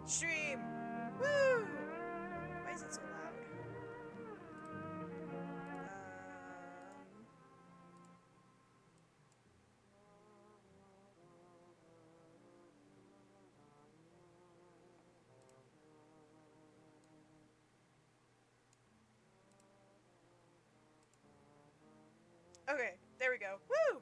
Stream! Woo! Why is it so loud? Okay, there we go. Woo!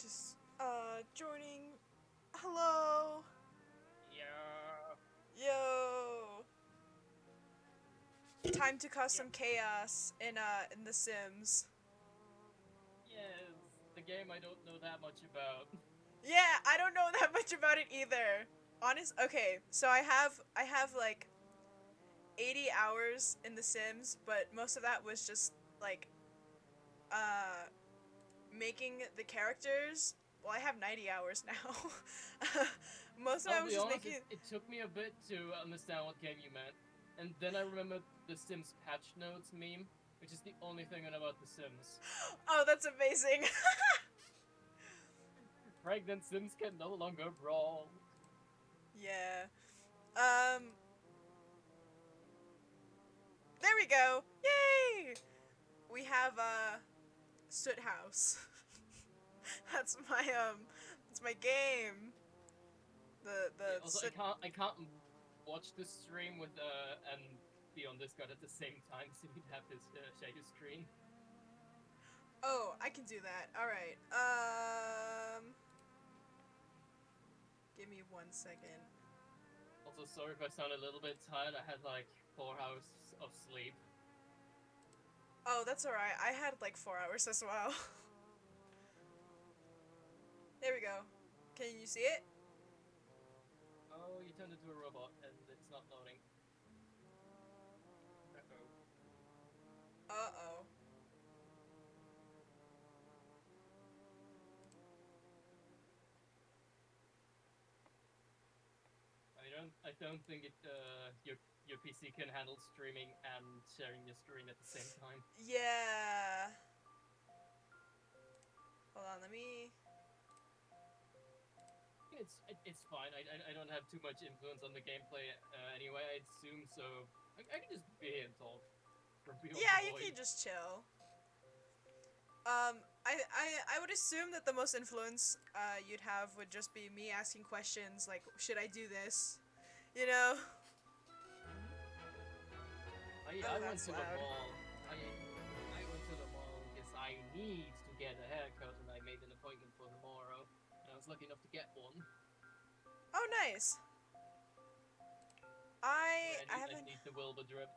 Just, joining. Hello! Yeah. Yo! Time to cause some chaos in The Sims. Yes, the game I don't know that much about. Yeah, I don't know that much about it either. Okay, so I have like 80 hours in The Sims, but most of that was just like uh making the characters. Well, I have 90 hours now. Most of I'll that was be just honest, making. it took me a bit to understand what game you meant. And then I remembered the Sims patch notes meme, which is the only thing I know about The Sims. Oh, that's amazing. Pregnant Sims can no longer brawl. Yeah. Um there we go. Yay! We have Soot House. that's my game. The Also, Soot. I can't watch this stream with and be on Discord at the same time, so we'd have this shadow screen. Oh, I can do that. All right. Give me 1 second. Also, sorry if I sound a little bit tired. I had like 4 hours of sleep. Oh, that's all right. I had like 4 hours as well. There we go. Can you see it? Oh, you turned into a robot and it's not loading. Uh-oh. Uh-oh. I don't think it your PC can handle streaming and sharing your screen at the same time. Yeah. Hold on, let me. It's fine. I don't have too much influence on the gameplay anyway. I assume so. I can just be here and talk from beyond the Yeah, you void. can just chill. I would assume that the most influence you'd have would just be me asking questions like, should I do this? You know? I Oh, went that's to the loud. mall. I went to the mall because I need to get a haircut and I made an appointment for tomorrow. And I was lucky enough to get one. Oh, nice. Yeah, I I haven't. need the Wilbur drip.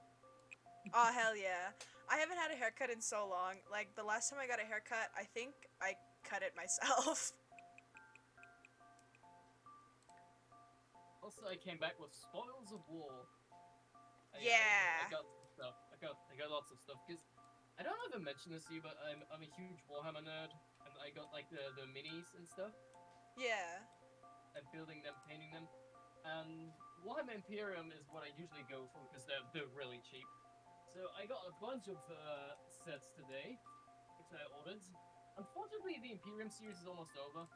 Oh, hell yeah. I haven't had a haircut in so long. Like, the last time I got a haircut, I think I cut it myself. Also, I came back with spoils of war. I Yeah. got some stuff. I got lots of stuff because I don't know if I mentioned this to you, but I'm a huge Warhammer nerd, and I got like the minis and stuff. Yeah. I'm building them, painting them, and Warhammer Imperium is what I usually go for because they're really cheap. So I got a bunch of sets today, which I ordered. Unfortunately, the Imperium series is almost over.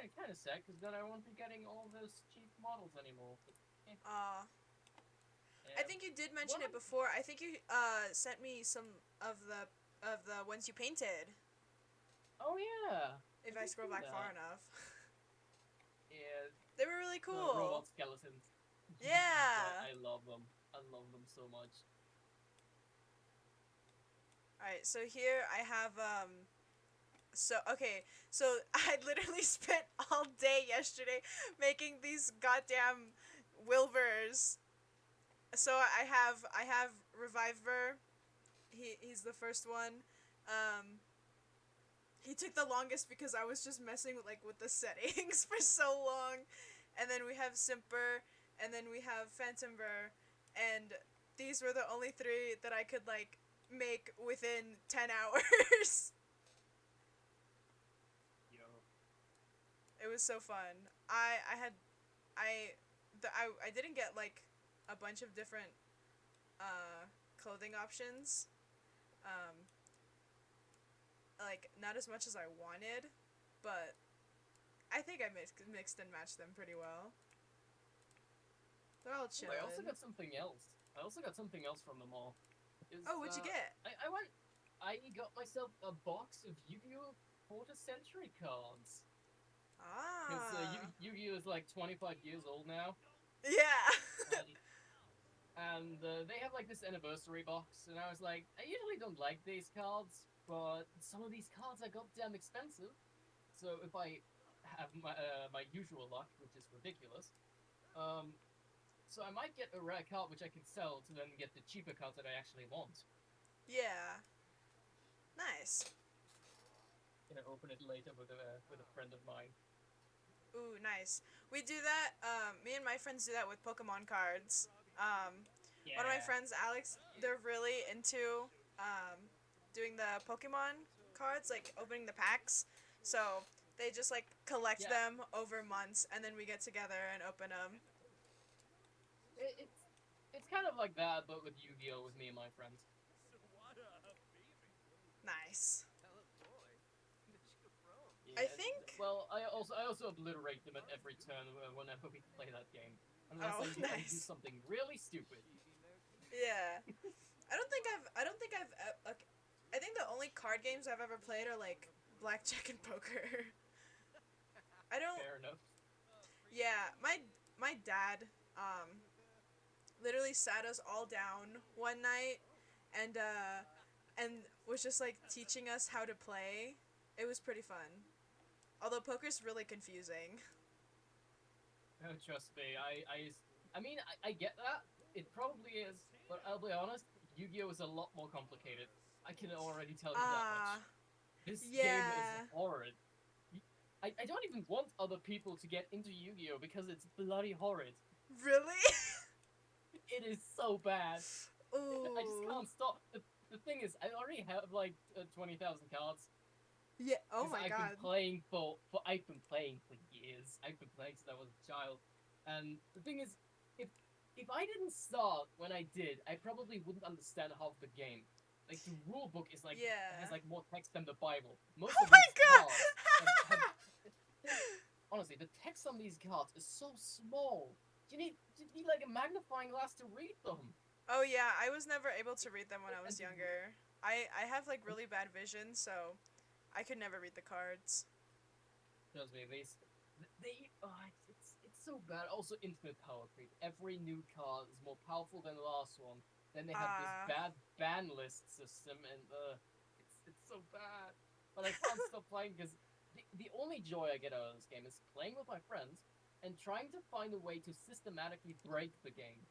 It's kind of sad because then I won't be getting all those cheap models anymore. But, Uh, I yeah. think you did mention What it before. I think you sent me some of the ones you painted. Oh yeah, I If I did scroll do back far that. enough. Yeah, They were really the cool. robot skeletons. Yeah. I love them. I love them so much. Alright, so here I have so okay, so I literally spent all day yesterday making these goddamn Wilburs. So I have Reviver. He's the first one. Um he took the longest because I was just messing with the settings for so long. And then we have Simper, and then we have Phantomver, and these were the only three that I could make within 10 hours. Yo, It was so fun. I had I the I didn't get like a bunch of different clothing options. Um, like not as much as I wanted, but I think I mixed and matched them pretty well. They're all Ooh, I also chilling. got something else. I also got something else from the mall. Is Oh, what'd you get? I went. I got myself a box of Yu-Gi-Oh! Quarter Century cards. Because Ah, Yu-Gi-Oh! Is like 25 years old now, yeah. and they have like this anniversary box, and I was like, I usually don't like these cards, but some of these cards are goddamn expensive. So if I have my usual luck, which is ridiculous, um, so I might get a rare card which I can sell to then get the cheaper cards that I actually want. Yeah. Nice. Gonna open it later with a friend of mine. Ooh, nice. We do that. Me and my friends do that with Pokemon cards. One of my Yeah, friends, Alex, they're really into doing the Pokemon cards, like opening the packs. So they just like collect yeah. them over months, and then we get together and open them. It's kind of like that, but with Yu-Gi-Oh with me and my friends. Nice. I Yeah. think. Well, I also obliterate them at every turn whenever we play that game, unless Oh, I do nice. something really stupid. Yeah. I don't think I've. Okay. I think the only card games I've ever played are like blackjack and poker. I don't. Fair enough. Yeah, my dad literally sat us all down one night and and was just like teaching us how to play. It was pretty fun. Although poker's really confusing. Trust me, I mean, I get that. It probably is, but I'll be honest, Yu-Gi-Oh is a lot more complicated. I can already tell you that much. Ah, This game is yeah. horrid. I don't even want other people to get into Yu-Gi-Oh because it's bloody horrid. Really? It is so bad. I just Ooh. can't stop. The thing is, I already have like 20,000 cards Yeah. Oh because my god. I've been playing for years. I've been playing since I was a child, and the thing is, if if I didn't start when I did, I probably wouldn't understand half the game. Like the rule book is like has Yeah. like more text than the Bible. Most Oh of my these god. cards have honestly, the text on these cards is so small. You need like a magnifying glass to read them. Oh yeah, I was never able to read them when I was And younger. I have like really bad vision, so I could never read the cards. trust me, they it's so bad. Also, infinite power creep. Every new card is more powerful than the last one. Then they have this Ah. bad ban list system, and it's so bad. But I can't stop playing because the only joy I get out of this game is playing with my friends and trying to find a way to systematically break the game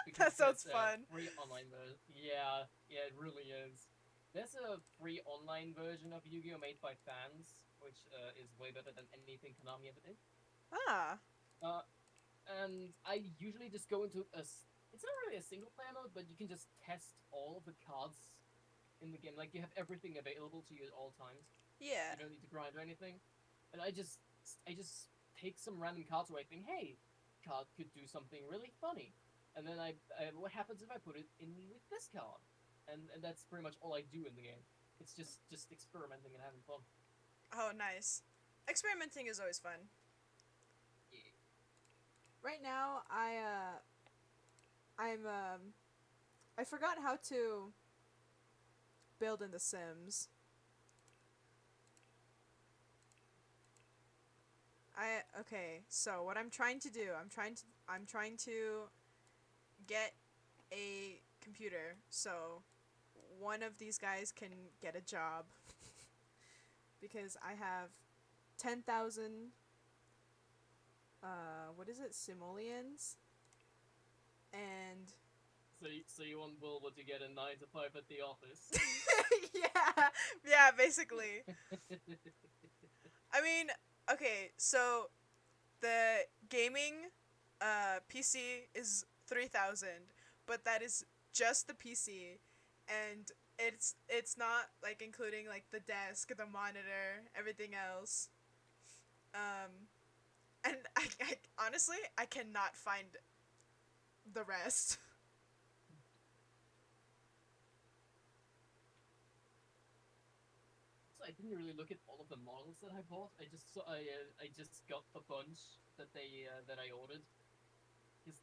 because That sounds there's a fun. free online version. Yeah, yeah, it really is. There's a free online version of Yu-Gi-Oh made by fans, which is way better than anything Konami ever did. Ah. Uh, and I usually just go into it's not really a single player mode, but you can just test all of the cards in the game. Like you have everything available to you at all times. Yeah. You don't need to grind or anything. And I just take some random cards away, think, hey, card could do something really funny. And then what happens if I put it in with this card? And that's pretty much all I do in the game. It's just experimenting and having fun. Oh, nice. Experimenting is always fun. Yeah. Right now, I forgot how to build in The Sims. Okay. So what I'm trying to do, I'm trying to get a computer so one of these guys can get a job because I have 10,000 what is it? Simoleons and So you want Wilbur to get a 9 to 5 at the office? yeah, yeah, basically. I mean, okay, so the gaming PC is 3,000, but that is just the PC, and it's not like including like the desk, the monitor, everything else. Um, and I honestly I cannot find the rest. I didn't really look at all of the models that I bought. I just got a bunch that I ordered. Because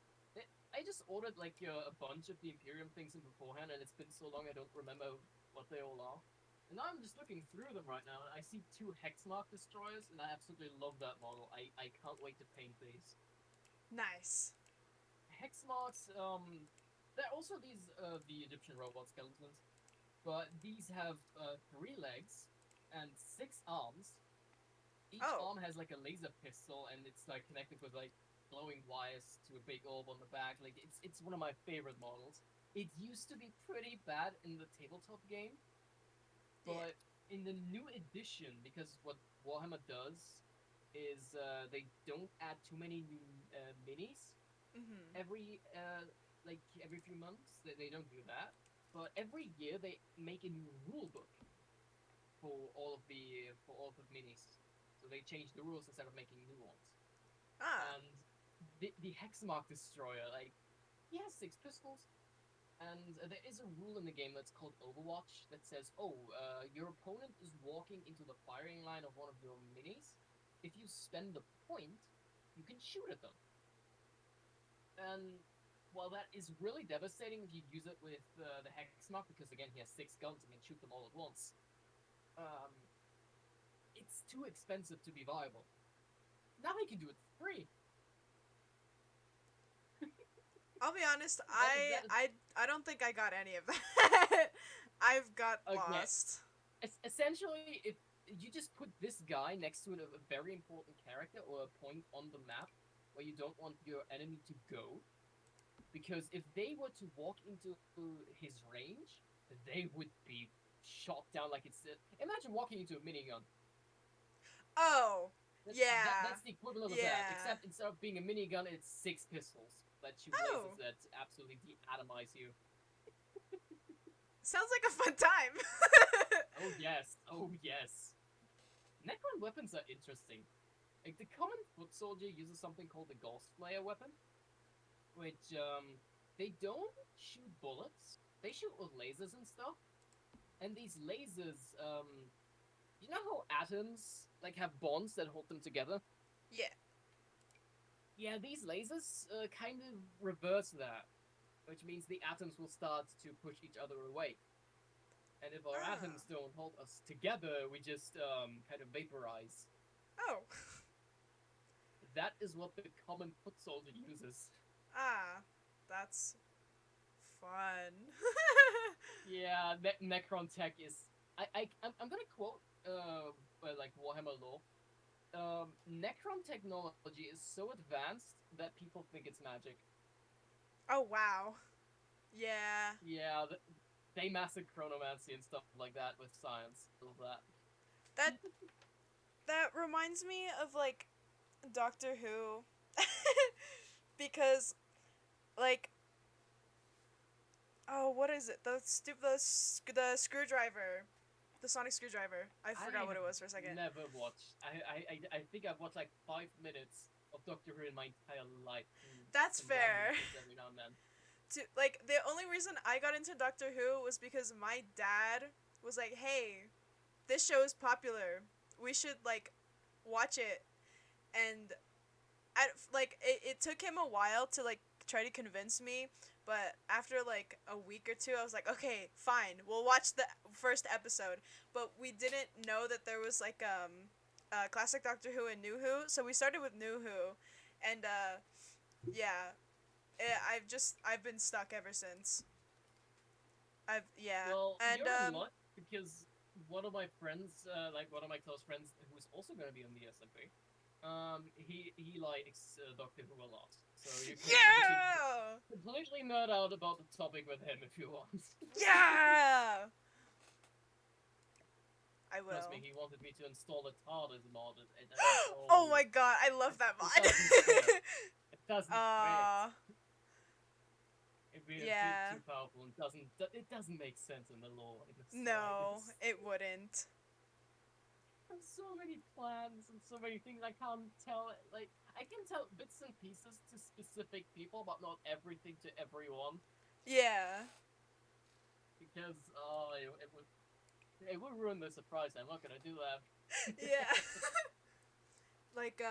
I just ordered like a bunch of the Imperium things in beforehand, and it's been so long I don't remember what they all are. And now I'm just looking through them right now, and I see two Hexmark destroyers, and I absolutely love that model. I can't wait to paint these. Nice. Hexmarks, there are also these the Egyptian robot skeletons, but these have 3 legs and 6 arms. Each Oh. arm has like a laser pistol, and it's like connected with like glowing wires to a big orb on the back. Like it's one of my favorite models. It used to be pretty bad in the tabletop game, Yeah. but in the new edition, because what Warhammer does is they don't add too many new minis Mhm. every few months. They don't do that, but every year they make a new rule book for all of the minis. So they change the rules instead of making new ones. Ah. And the Hexmark destroyer, like he has 6 pistols, and there is a rule in the game that's called Overwatch that says, oh, your opponent is walking into the firing line of one of your minis. If you spend the point, you can shoot at them. And while that is really devastating if you use it with the Hexmark, because again he has 6 guns and can shoot them all at once, um, it's too expensive to be viable. Now he can do it for free. I'll be honest. That is I don't think I got any of that. I've got again. lost. Essentially, if you just put this guy next to a very important character or a point on the map where you don't want your enemy to go, because if they were to walk into his range, they would be shot down like it's. Imagine walking into a minigun. Oh. Yeah. That's the equivalent of that, Yeah. except instead of being a minigun, it's 6 pistols that shoot lasers Oh. that absolutely deatomize you. Sounds like a fun time. Oh yes, oh yes. Necron weapons are interesting. Like the common foot soldier uses something called the Ghost Slayer weapon, which they don't shoot bullets. They shoot with lasers and stuff. And these lasers, you know how atoms like have bonds that hold them together? Yeah. Yeah, these lasers kind of reverse that, which means the atoms will start to push each other away. And if our Oh. atoms don't hold us together, we just kind of vaporize. Oh. That is what the common foot soldier uses. Ah. That's fun. Yeah, Necron tech is. I'm gonna quote like Warhammer lore. Necron technology is so advanced that people think it's magic. Oh wow. Yeah. Yeah, they mastered chronomancy and stuff like that with science. All that. That that reminds me of like Doctor Who. Because like oh, what is it? The screwdriver. The sonic screwdriver. I forgot I what have it was for a second. never watched. I think I've watched like 5 minutes of Doctor Who in my entire life. That's Some random fair. episodes every now and then. To like the only reason I got into Doctor Who was because my dad was like, "Hey, this show is popular. We should like watch it." And it took him a while to like try to convince me, but after like a week or two I was like, "Okay, fine. We'll watch the first episode." But we didn't know that there was like classic Doctor Who and New Who, so we started with New Who. And yeah, I've been stuck ever since. I've yeah. Well, And you're in luck because one of my friends, like one of my close friends, who's also going to be on the SMP, he likes Doctor Who a lot. So you can yeah. completely nerd out about the topic with him if you want. Yeah. I Trust me, will. he wanted me to install a TARDIS mod, and I was like, Oh oh, my god, I love that it mod. doesn't fit. It doesn't fit. uh It'd be a bit yeah. too powerful and it doesn't make sense in the lore. No, it wouldn't. There's so many plans and so many things I can't tell. Like I can tell bits and pieces to specific people, but not everything to everyone Yeah. because it would It would ruin the surprise. I'm not gonna do that. Yeah. Like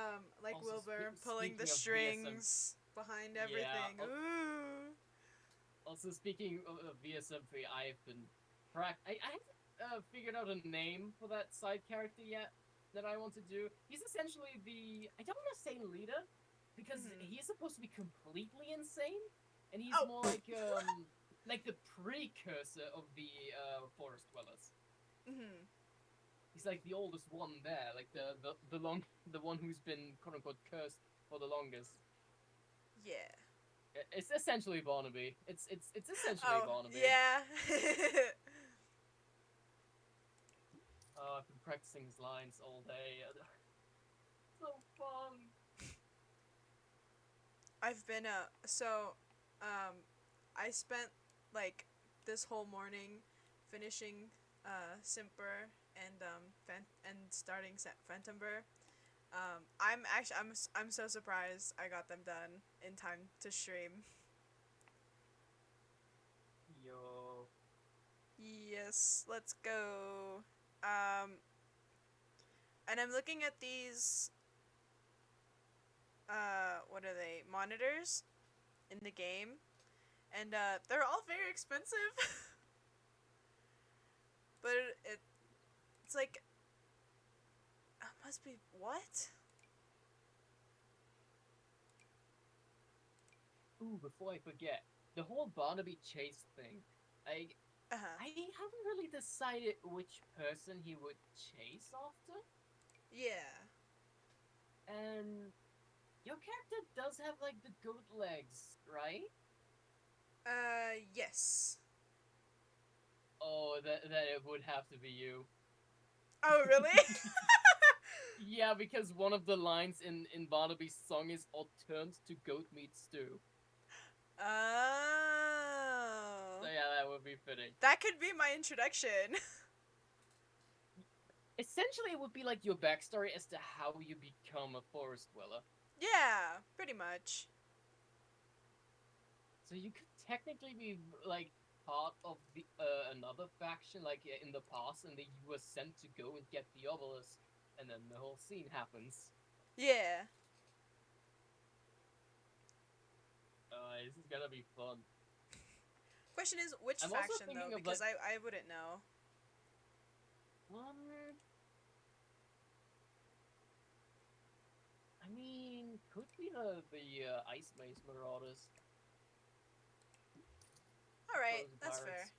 Also, Wilbur pulling the speaking of VSM, strings behind yeah. everything. Ooh. Also, speaking of VSM3, I've been I haven't figured out a name for that side character yet that I want to do. He's essentially the I don't want to say leader because Mhm. he's supposed to be completely insane, and he's Oh. more like the precursor of the forest dwellers. Mhm. He's like the oldest one there, like the one who's been quote unquote cursed for the longest. Yeah. It's essentially Barnaby. It's essentially Oh, Barnaby. yeah. Oh, I've been practicing his lines all day. So fun. I've been um I spent like this whole morning finishing Simper and starting Phantomber. I'm so surprised I got them done in time to stream. Yo. Yes, let's go. Um and I'm looking at these what are they? Monitors in the game, and they're all very expensive. But it's like must be what? Ooh, before I forget, the whole Barnaby chase thing. I Uh-huh. I haven't really decided which person he would chase after, Yeah. and your character does have like the goat legs, right? Yes. Oh, that it would have to be you. Oh, really? Yeah, because one of the lines in Barnaby's song is "all turned to goat meat stew." So Oh. yeah, that would be fitting. That could be my introduction. Essentially, it would be like your backstory as to how you become a forest dweller. Yeah, pretty much. So you could technically be like part of the another faction, like in the past, and then you were sent to go and get the obelisk, and then the whole scene happens. Yeah. This is gonna be fun. Question is which I'm also faction though, thinking of because like, I wouldn't know. um, I mean, could be the Ice Maze Marauders, All right, Frozen that's fair. Pirates.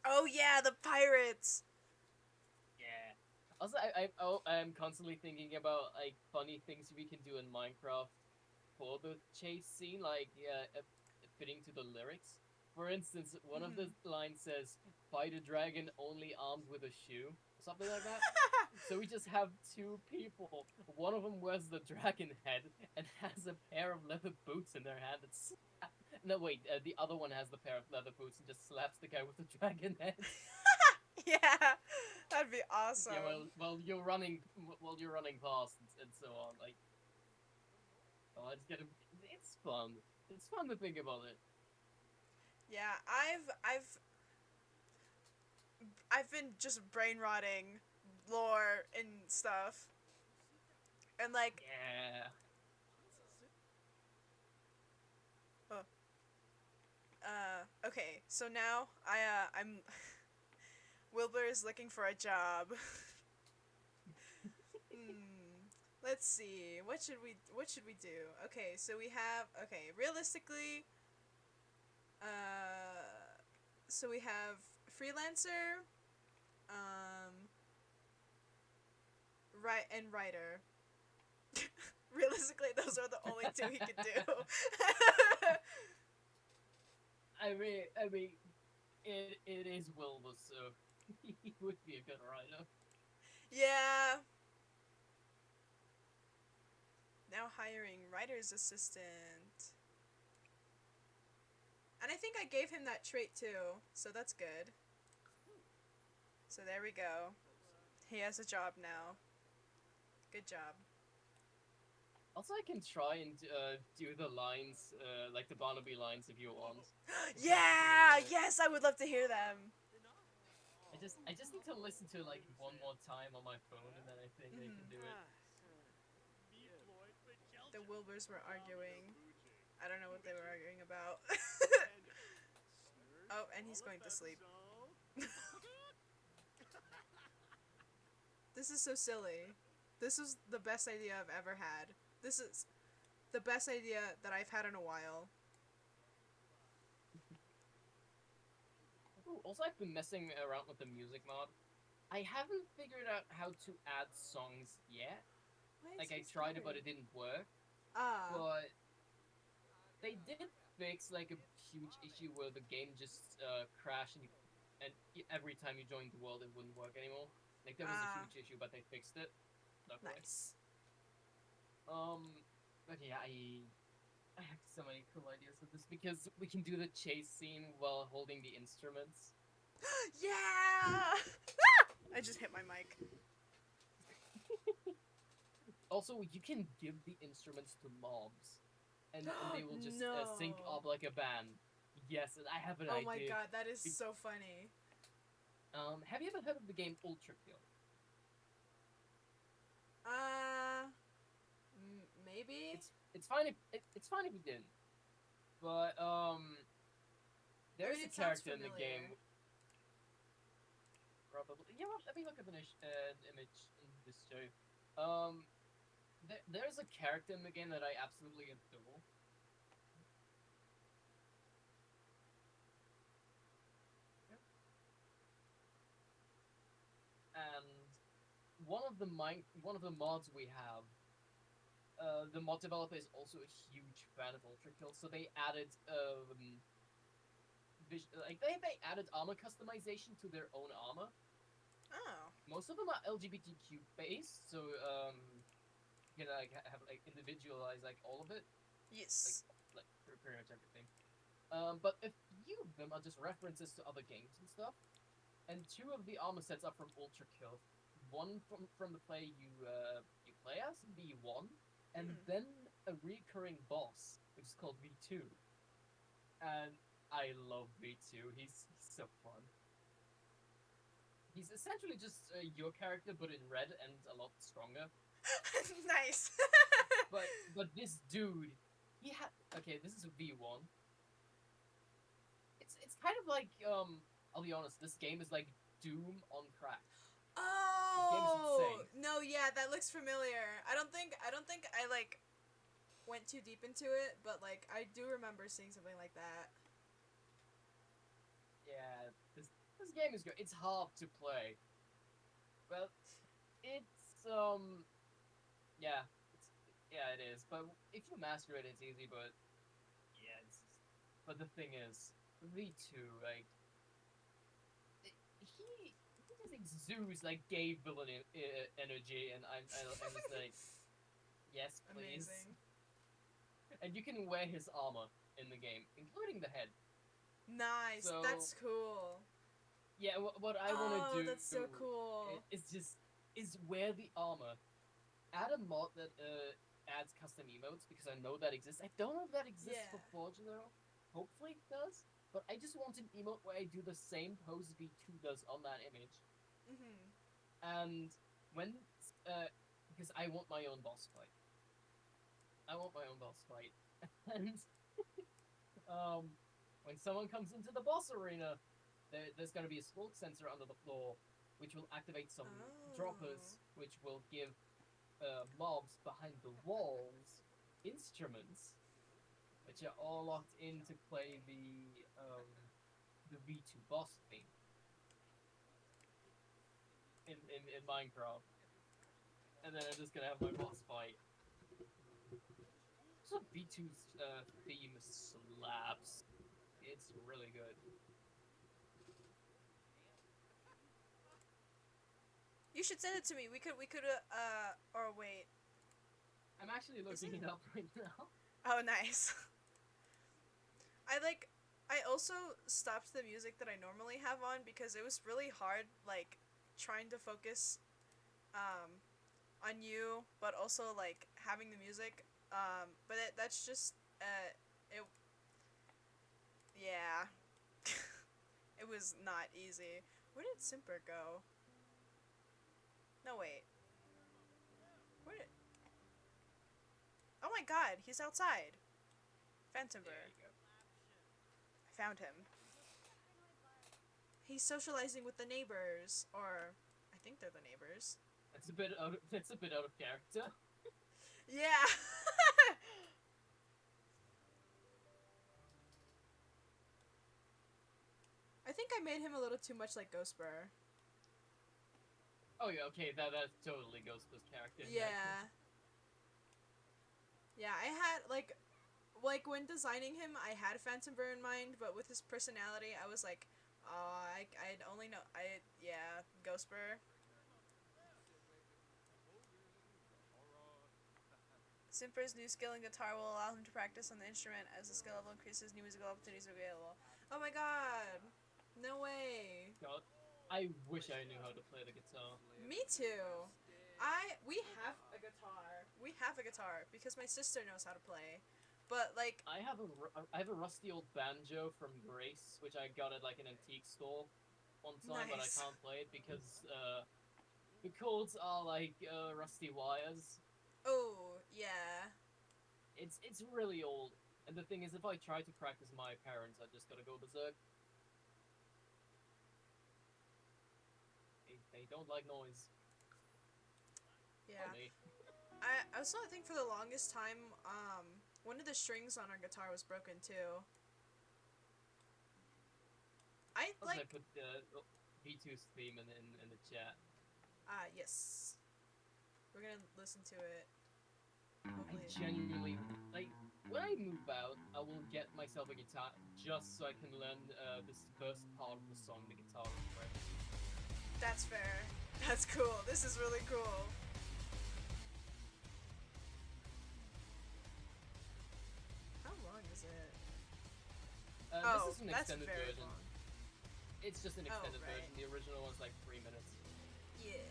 Oh yeah, the pirates. Yeah. Also, I'm constantly thinking about like funny things we can do in Minecraft for the chase scene, like fitting to the lyrics. For instance, one of the Mhm. lines says, "Fight a dragon only armed with a shoe," something like that. So we just have two people. One of them wears the dragon head and has a pair of leather boots in their hand. No, wait. The other one has the pair of leather boots and just slaps the guy with the dragon head. Yeah, that'd be Yeah, awesome. while you're running past and so on. Like, oh, it's fun. It's fun to think about it. Yeah, I've been just brain rotting lore and stuff, and like, Yeah. uh, okay, so now I'm Wilbur is looking for a job. Hmm. Let's see. What should we do? Okay, so we have realistically, uh, so we have freelancer, um, and writer. Realistically, those are the only two he could do. I mean, it is Wilbur, so he would be a good writer. Yeah. Now hiring writer's assistant. And I think I gave him that trait too, so that's good. So there we go. He has a job now. Good job. Also, I can try and do the lines, like the Barnaby lines, if you want. If that's Yeah! doable. Yes, I would love to hear them. I just need to listen to it like one more time on my phone, and then I think I can Mm-hmm. do it. The Wilburs were arguing. I don't know what they were arguing about. Oh, and he's going to sleep. This is so silly. This is the best idea I've ever had. This is the best idea that I've had in a while. Ooh, also, I've been messing around with the music mod. I haven't figured out how to add songs yet. Why is Like I he tried it, but scared? it didn't work. Ah. But they did fix like a huge issue where the game just crashed, and every time you joined the world, it wouldn't work anymore. Like there was a Ah. huge issue, but they fixed it. Luckily. Nice. But yeah, I have so many cool ideas with this because we can do the chase scene while holding the instruments. Yeah! I just hit my mic. Also, you can give the instruments to mobs, and they will just sync No. up like a band. Yes, I have an Oh my idea. god, that is so funny. Have you ever heard of the game Ultra Kill? Uh, maybe? It's fine if it's fine if you didn't, but I there's mean, a it sounds character in the game. familiar. Probably, yeah. Well, let me look up an image in this show. Um, there's a character in the game that I absolutely adore. And one of the mods we have, the mod developer is also a huge fan of Ultra Kill, so they added like they added armor customization to their own armor. Oh. Most of them are LGBTQ based, so you can like have like individualize like all of it, like Yes. like pretty much everything. But a few of them are just references to other games and stuff. And two of the armor sets are from Ultra Kill. One from the play you play as V1, and Hmm. then a recurring boss which is called V2. And I love V2. He's so fun. He's essentially just your character, but in red and a lot stronger. Nice. But this dude, he had okay. This is a V1. It's kind of like I'll be honest. This game is like Doom on crack. This game is Oh insane. no, yeah, that looks familiar. I don't think I like went too deep into it, but like I do remember seeing something like that. Yeah, this game is good. It's hard to play. Well, it's yeah, yeah, it is. But if you master it, it's easy. But yeah, but the thing is, V2, like he just exudes like gay villain energy, and I'm just like, yes, please. Amazing. And you can wear his armor in the game, including the head. Nice. So That's cool. yeah, what I want to Oh, do that's so cool. is wear the armor. Add a mod that adds custom emotes because I know that exists. I don't know if that exists Yeah. for Forge though. Hopefully it does. But I just want an emote where I do the same pose V2 does on that image. Mhm. And when because I want my own boss fight. I want my own boss fight. And um when someone comes into the boss arena, there's going to be a smoke sensor under the floor, which will activate some Oh. droppers, which will give mobs behind the walls instruments, which are all locked in to play the V2 boss theme in Minecraft. And then I'm just gonna have my boss fight. So V2's theme slaps. It's really good. You should send it to me. We could or wait. I'm actually Isn't looking it it? up right now. Oh, nice. I like I also stopped the music that I normally have on because it was really hard like trying to focus um on you but also like having the music but that's just it yeah. It was not easy. Where did Simper go? No, wait. Where did... Oh my god, he's outside. There Phantomber. you go. I found him. He's socializing with the neighbors, or I think they're the neighbors. That's a bit out of character. Yeah. I think I made him a little too much like Ghostbur. Oh yeah, okay, that totally goes with character in that case. Yeah. Yeah, I had like when designing him, I had Phantomber in mind, but with his personality, I was like, oh, I'd only know yeah, Ghostbur. Simper's new skill in guitar will allow him to practice on the instrument. As the skill level increases, new musical opportunities are available. Oh my god! No way! God, I wish I knew how to play the guitar. Me too! We have a guitar. We have a guitar because my sister knows how to play. But, like... I have a rusty old banjo from Grace, which I got at like an antique store one time, but I Nice. can't play it because the chords are like rusty wires. Oh, yeah. It's really old, and the thing is, if I try to practice my parents, I just gotta go berserk. They don't like noise. Yeah. Me. I also think for the longest time, one of the strings on our guitar was broken too. I Also, I like... put the V2's theme in the chat. Yes. We're gonna listen to it. I Hopefully. genuinely like when I move out, I will get myself a guitar just so I can learn this first part of the song, the guitar riff. That's fair. That's cool. This is really cool. How long is it? This is an that's extended very version. long. It's just an extended right. version. The original one's like 3 minutes. Yeah.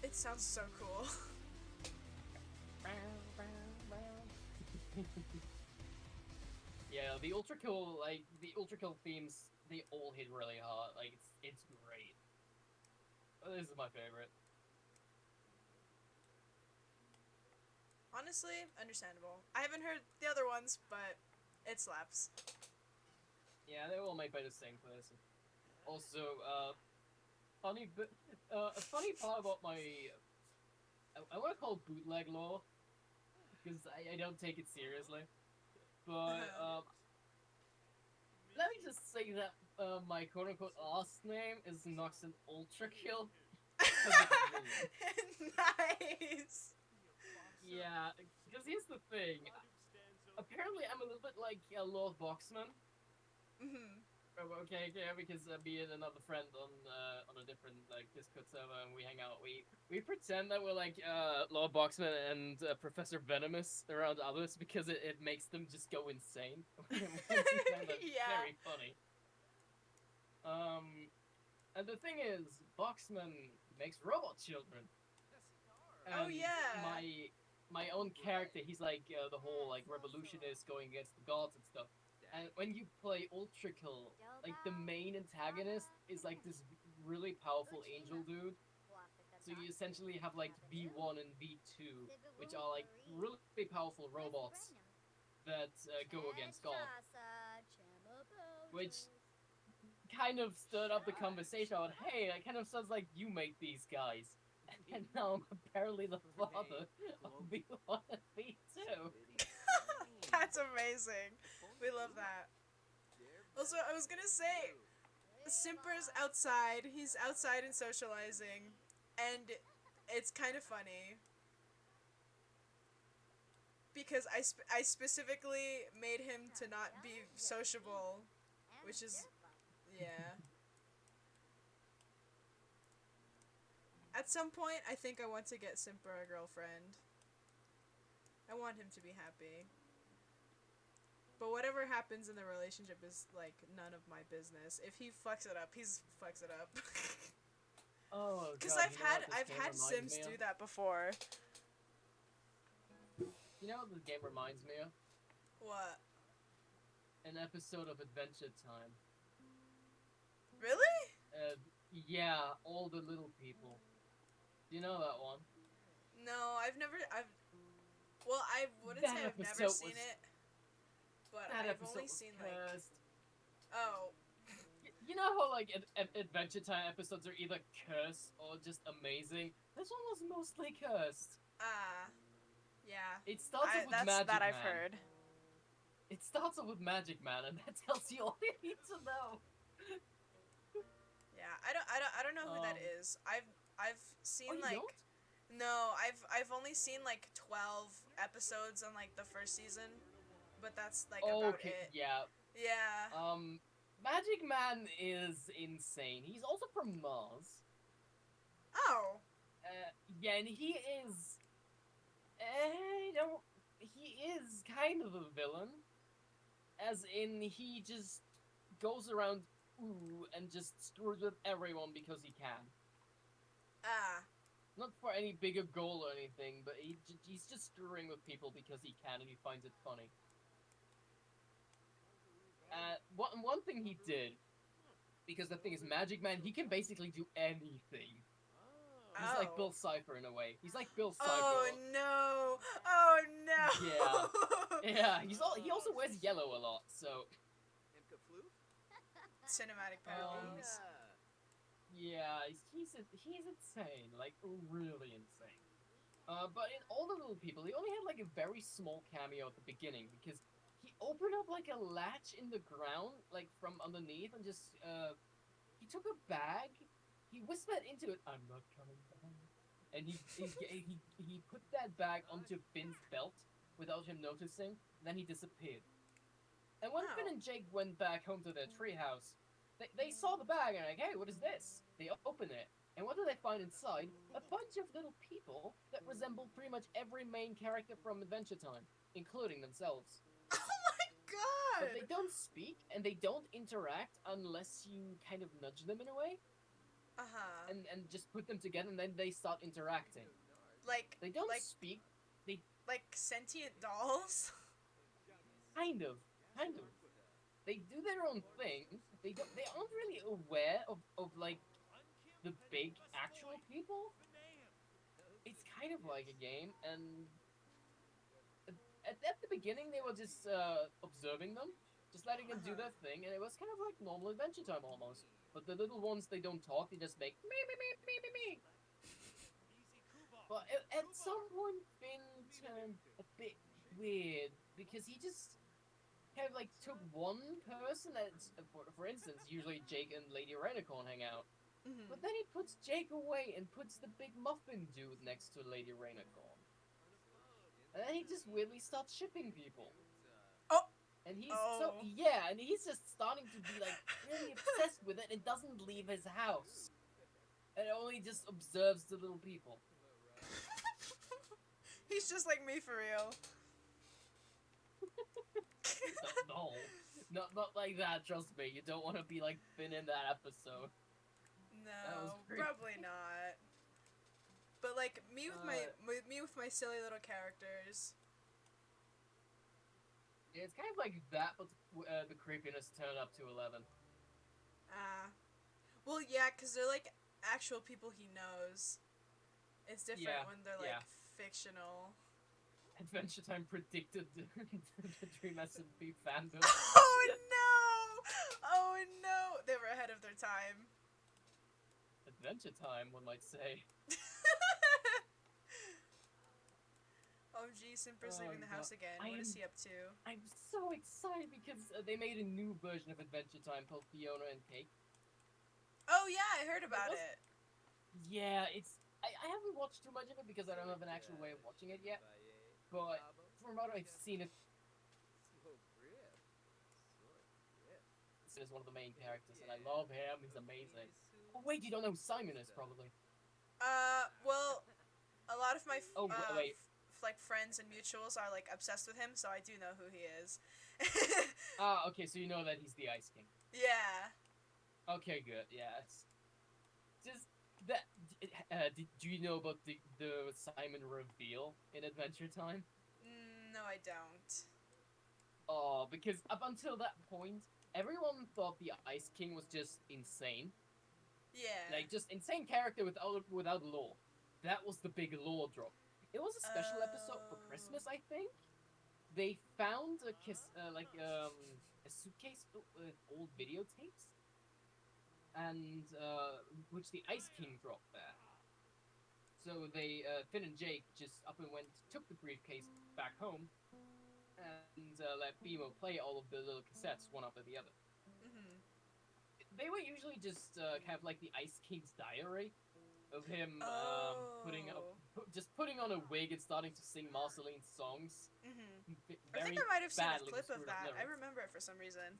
It sounds so cool. Yeah, the ultra kill themes, they all hit really hard. Like it's great. This is my favorite. Honestly, understandable. I haven't heard the other ones, but it slaps. Yeah, they were all made by the same person. Also, a funny part about my, I want to call it bootleg lore, because I don't take it seriously. But let me just say that my quote-unquote last name is Noxon Ultra Kill. Nice. Yeah, because here's the thing. Apparently, I'm a little bit like Lord Boxman. Mhm. Okay, because me and another friend on a different like Discord server, and we hang out. We pretend that we're like Lord Boxman and Professor Venomous around others because it makes them just go insane. We find that Yeah. very funny. And the thing is, Boxman makes robot children. Oh And yeah. my own character, he's like the whole like revolutionist going against the gods and stuff. And when you play Ultra Kill, like the main antagonist is like this really powerful angel dude. So you essentially have like V1 and V2, which are like really powerful robots that go against God. Which kind of stirred up the conversation about, hey, it kind of sounds like you made these guys. And now I'm apparently the father of V1 and V2. That's amazing. We love that. Also, I was gonna say, Simper's outside. He's outside and socializing, and it's kind of funny because I specifically made him to not be sociable, which is yeah. At some point, I think I want to get Simper a girlfriend. I want him to be happy. But whatever happens in the relationship is like none of my business. If he fucks it up, he's fucks it up. Oh, Because God, I've had Sims do that before. You know what the game reminds me of? What? An episode of Adventure Time. Really? Yeah, all the little people. Do you know that one? No, I've never. Well, I wouldn't say That I've never episode seen was it, but that I've episode only was seen like. cursed. Oh. You know how like Adventure Time episodes are either cursed or just amazing? This one was mostly cursed. Ah. Yeah. It starts off with That Magic I've Man. heard. It starts off with Magic Man, and that tells you all you need to know. Yeah. I don't know who that Um, is. I've oh, seen you like. don't? No, I've only seen like 12 episodes on like the first season, but that's like about Okay, it. yeah. Yeah. Magic Man is insane. He's also from Mars. Oh. Yeah, and he is. Don't. He is kind of a villain, as in he just goes around and just screws with everyone because he can. Ah. Not for any bigger goal or anything, but he's just screwing with people because he can and he finds it funny. One thing he did, because the thing is, Magic Man, he can basically do anything. He's like Oh. Bill Cipher in a way. He's like Bill Cipher. Oh no! Oh no! Yeah. He also wears yellow a lot, so. Cinematic parodies. Yeah, he's insane, like really insane. But in all the little people, he only had like a very small cameo at the beginning because he opened up like a latch in the ground, like from underneath, and just he took a bag, he whispered into it, "I'm not coming back," and he put that bag onto Finn's belt without him noticing. And then he disappeared. And when Oh. Finn and Jake went back home to their treehouse, they saw the bag and like, hey, what is this? They open it, and what do they find inside? A bunch of little people that resemble pretty much every main character from Adventure Time, including themselves. Oh my god! But they don't speak and they don't interact unless you kind of nudge them in a way, Uh-huh. and just put them together, and then they start interacting. Like They don't like speak. They like sentient dolls? kind of. They do their own thing. They aren't really aware of like the big actual people. It's kind of like a game, and at the beginning they were just observing them, just letting them do Uh-huh. their thing, and it was kind of like normal Adventure Time almost. But the little ones, they don't talk; they just make me me me me me me. But at some point, Finn turned a bit weird because he just kind of like took one person that's, for instance, usually Jake and Lady Renicorn hang out. Mm-hmm. But then he puts Jake away and puts the big muffin dude next to Lady Renicorn. And then he just weirdly starts shipping people. Oh! And he's Oh. and he's just starting to be like really obsessed with it and doesn't leave his house. And only just observes the little people. He's just like me for real. No, not like that, trust me. You don't want to be like Finn in that episode. That was No, creepy. probably not. But like me with my silly little characters. Yeah, it's kind of like that, but the creepiness turned up to 11. Well, yeah, because they're like actual people he knows. It's different Yeah, when they're like yeah. fictional. Adventure Time predicted the Dream SMP fandom. Oh no! Oh no! They were ahead of their time. Adventure Time, one might say. OMG, Simper's Oh, leaving the house again. I What is am- he up to? I'm so excited because they made a new version of Adventure Time called Fiona and Cake. Oh yeah, I heard about was- it. Yeah, I haven't watched too much of it because I don't have an actual way of watching it yet. But from what I've seen, it is one of the main characters, and I love him. He's amazing. Oh wait, you don't know who Simon is, probably. Well, a lot of my Oh, wait. like friends and mutuals are like obsessed with him, so I do know who he is. Ah, okay, so you know that he's the Ice King. Yeah. Okay, good. Yeah, it's just that. Do you know about the Simon reveal in Adventure Time? No, I don't. Oh, because up until that point, everyone thought the Ice King was just insane. Yeah. Like, just insane character without lore. That was the big lore drop. It was a special episode for Oh. Christmas, I think. They found a suitcase filled with old videotapes, and which the Ice King dropped there. So they, Finn and Jake just up and went, took the briefcase back home, and let Bimo play all of the little cassettes one after the other. Mhm. They were usually just kind of like the Ice King's diary of him Oh. just putting on a wig and starting to sing Marceline's songs. Mhm. I think Very I might have seen a badly clip of screwed up that. I lyrics. remember it for some reason.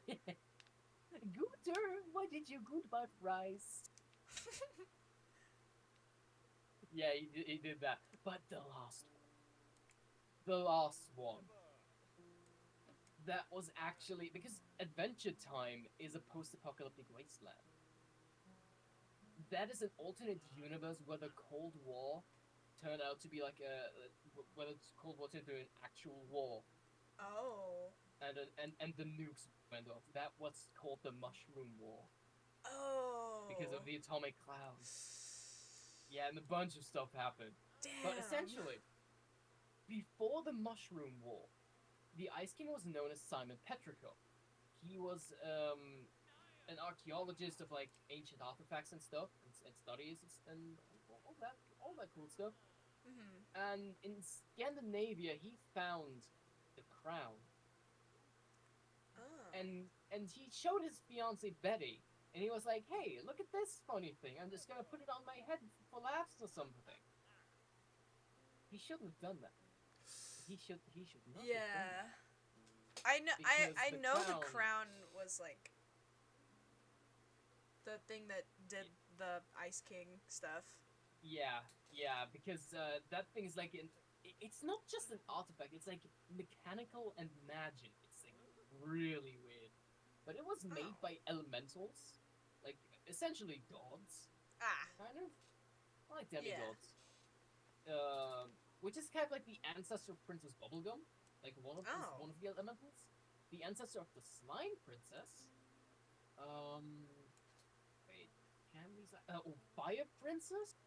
Gooter, why did you goodbye fries? Yeah, he did that. But the last one, that was actually because Adventure Time is a post-apocalyptic wasteland. That is an alternate universe where the Cold War turned out to be like whether the Cold War turned into an actual war, Oh. and the nukes went off. That was called the Mushroom War because of Oh. the atomic clouds. Yeah, and a bunch of stuff happened. But Damn. essentially, before the Mushroom War, the Ice King was known as Simon Petrikov. He was an archaeologist of like ancient artifacts and stuff, and studies and all that cool stuff. Mhm. And in Scandinavia, he found the crown, Oh. and he showed his fiancee Betty, and he was like, "Hey, look at this funny thing. I'm just gonna put it on my head for laughs or something." He shouldn't have done that. He should not have done that Yeah. I know. I because I the know the crown. crown was like the thing that did the Ice King stuff. Yeah, yeah, because that thing is like it's not just an artifact. It's like mechanical and magic. It's like really weird. But it was Oh. made by elementals, like essentially gods, Ah. kind of like Yeah. demigods. Which is kind of like the ancestor of Princess Bubblegum, like Oh. one of the elementals. The ancestor of the Slime Princess. Um, wait, Candy's Fire Princess,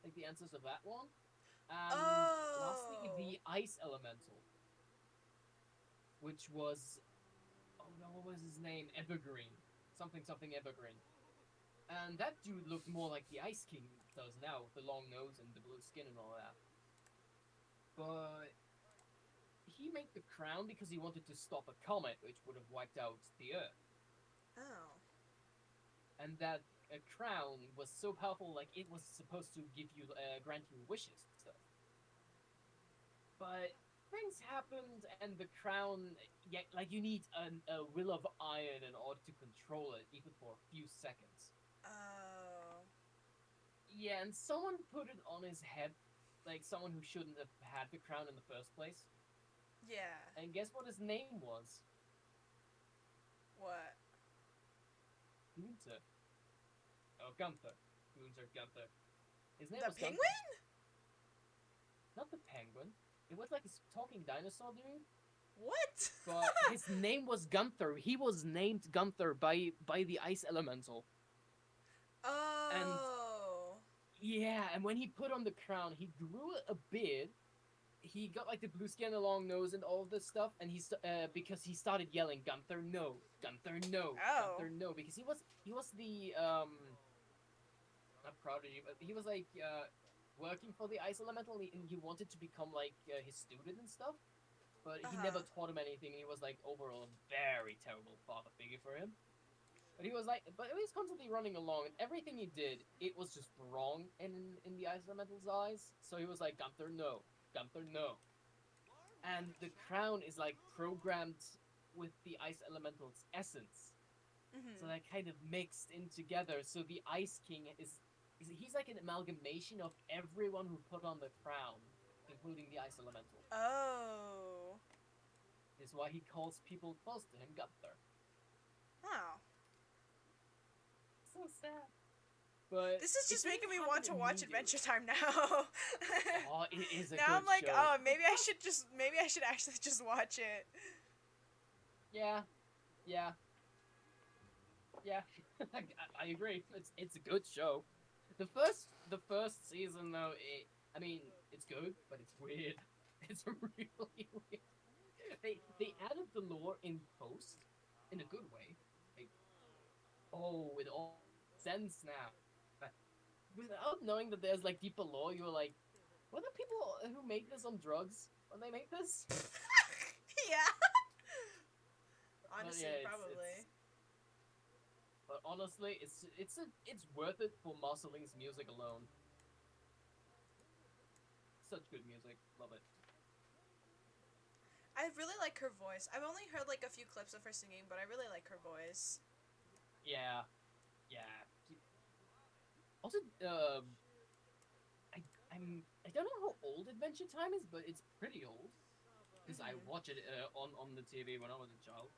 like the ancestor of that one. And lastly, Oh. the Ice Elemental, which was, oh no, what was his name? Evergreen, something Evergreen. And that dude looked more like the Ice King does now, with the long nose and the blue skin and all that. But he made the crown because he wanted to stop a comet which would have wiped out the Earth. Oh. And that a crown was so powerful, like it was supposed to give you, grant you wishes and stuff. But things happened, and the crown, yeah, like you need a will of iron in order to control it, even for a few seconds. Oh. Yeah, and someone put it on his head, like someone who shouldn't have had the crown in the first place. Yeah. And guess what his name was? What? Gunther. Oh, Gunther. Gunther. His name The was Gunther. penguin? Not the penguin. It was like a talking dinosaur dude. What? But his name was Gunther. He was named Gunther by the ice elemental. And Oh. yeah, and when he put on the crown, he grew a beard. He got like the blue skin, the long nose, and all of this stuff. And because he started yelling, "Gunther, no! Gunther, no! Oh. Gunther, no!" Because he was the not prodigy, but he was like working for the ice elemental, and he wanted to become like his student and stuff. But Uh he never huh. taught him anything. And he was like overall a very terrible father figure for him. But he was constantly running along, and everything he did, it was just wrong in the ice elemental's eyes. So he was like, Gunther, no, Gunther, no. And the crown is like programmed with the ice elemental's essence, so Mhm. that kind of mixed in together. So the Ice King he's like an amalgamation of everyone who put on the crown, including the ice elemental. Oh. Is why he calls people close to him Gunther. Oh. So sad. But This is it just didn't making me happen want to watch immediately. Adventure Time now. Oh, it is a Now good I'm like, show. oh, maybe I should actually just watch it. Yeah, yeah, yeah. I agree. It's a good show. The first season though, I mean, it's good, but it's weird. It's really weird. They added the lore in post in a good way. Like, oh, it all makes sense now. But without knowing that there's like deeper lore, you're like, were the people who made this on drugs when they made this? Yeah. But Honestly, yeah, it's probably. but honestly, it's worth it for Marceline's music alone. Such good music, love it. I really like her voice. I've only heard like a few clips of her singing, but I really like her voice. Yeah, yeah. Also, I I don't know how old Adventure Time is, but it's pretty old because I Mhm. watched it on the TV when I was a child.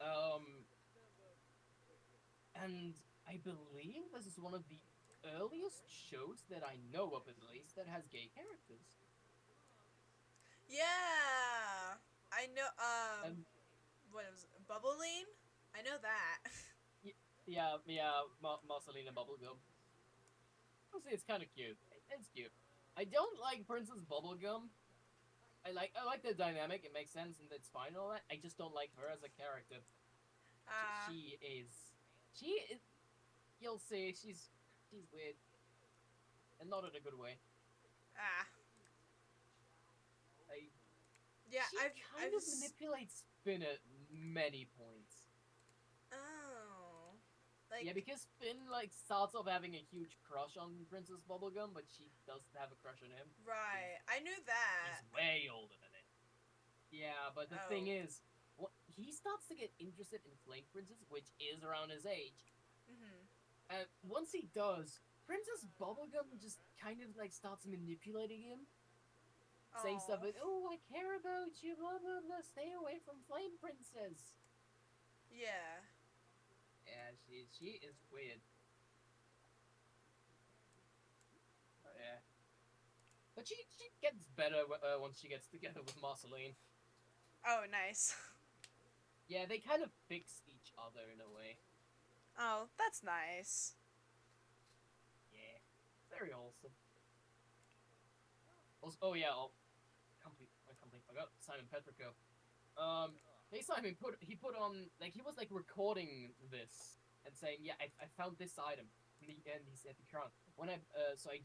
Um, and I believe this is one of the earliest shows that I know of, at least, that has gay characters. Yeah. I know. And What was it? Bubbling? I know that. yeah, Marcelina Bubblegum. Honestly, it's kind of cute. It's cute. I don't like Princess Bubblegum. I like the dynamic. It makes sense and it's fine and all that. I just don't like her as a character. She, Ah. she is she is. You'll see. She's weird and not in a good way. Ah. Like Yeah. she kind I've. of manipulates Finn at many points. Oh. Like. Yeah, because Finn like starts off having a huge crush on Princess Bubblegum, but she doesn't have a crush on him. Right. I knew He's that. way older than it. Yeah, but the thing Oh. is, he starts to get interested in Flame Princess, which is around his age. Mhm. And once he does, Princess Bubblegum just kind of like starts manipulating him, saying stuff Oh. like, "Oh, I care about you, blah blah blah. Stay away from Flame Princess." Yeah. Yeah, she is weird. Yeah, but she gets better once she gets together with Marceline. Oh, nice. Yeah, they kind of fix each other in a way. Oh, that's nice. Yeah, very wholesome. Also, oh yeah, I completely forgot Simon Petrico. Hey Simon put on like he was like recording this and saying, yeah, I found this item, and he said the crown. When I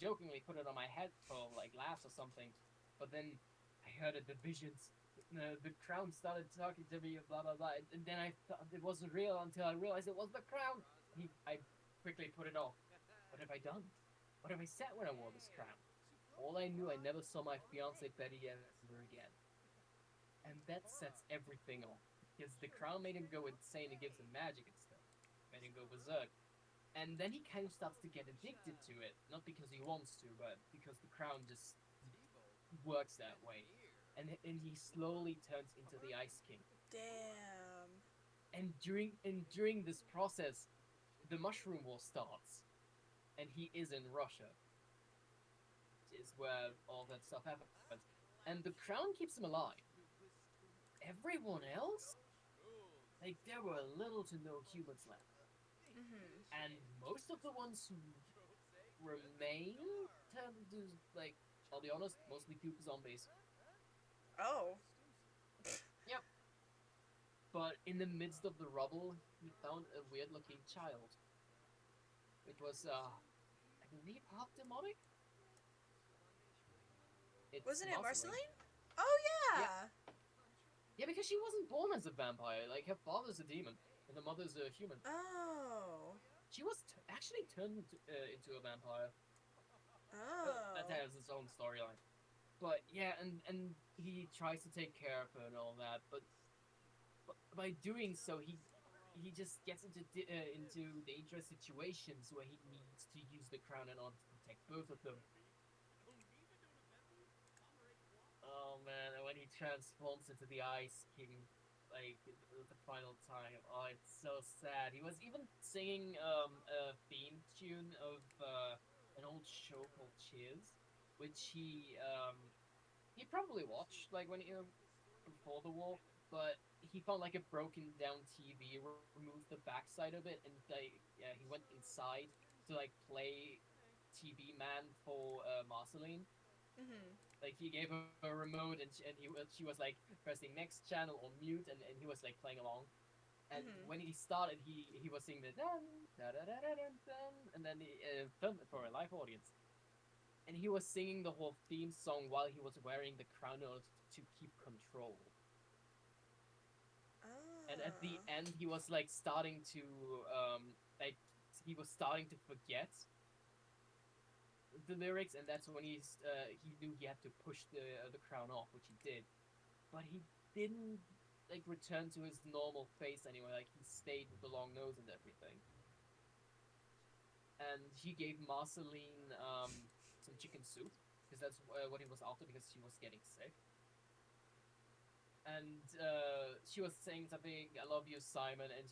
jokingly put it on my head for like laughs or something, but then I heard it, the visions. The crown started talking to me, blah blah blah, and then I thought it wasn't real until I realized it was the crown. I quickly put it off. What have I done? What have I said when I wore this crown? All I knew, I never saw my fiance Betty ever again. And that sets everything off. Because the crown made him go insane and gives him magic and stuff. Made him go berserk. And then he kind of starts to get addicted to it. Not because he wants to, but because the crown just works that way. And he slowly turns into the Ice King. Damn. And during this process, the Mushroom War starts. And he is in Russia. Is where all that stuff happens. And the crown keeps him alive. Everyone else, like there were little to no humans left, Mhm. and most of the ones who remain turned into like, I'll be honest, mostly goop zombies. Oh. Yep. But in the midst of the rubble, he found a weird-looking child, which was, I believe, half demonic. It's Wasn't it Marceline. Marceline? Oh Yeah, yeah. yeah, because she wasn't born as a vampire. Like her father's a demon and her mother's a human. Oh. She was actually turned into a vampire. That Oh. has its own storyline. But yeah, and he tries to take care of her and all that, but by doing so, he just gets into dangerous situations where he needs to use the crown in order to protect both of them. Oh man, and when he transforms into the Ice King, like the final time. Oh, it's so sad. He was even singing a theme tune of an old show called Cheers, which he probably watched like when he before the war, but he found like a broken down TV, removed the backside of it, and like yeah, he went inside to like play TV man for Marceline. Mhm. Like he gave her a remote, she was like pressing next channel or mute, and he was like playing along. And Mhm. when he started, he was singing the dun da da da da dun, dun, and then he filmed it for a live audience. And he was singing the whole theme song while he was wearing the crown in order to keep control. And at the Ah. end, he was like starting to like he was starting to forget the lyrics, and that's when he knew he had to push the crown off, which he did. But he didn't like return to his normal face anyway. Like he stayed with the long nose and everything. And he gave Marceline some chicken soup because that's what he was after because she was getting sick. And she was saying something, "I love you, Simon," and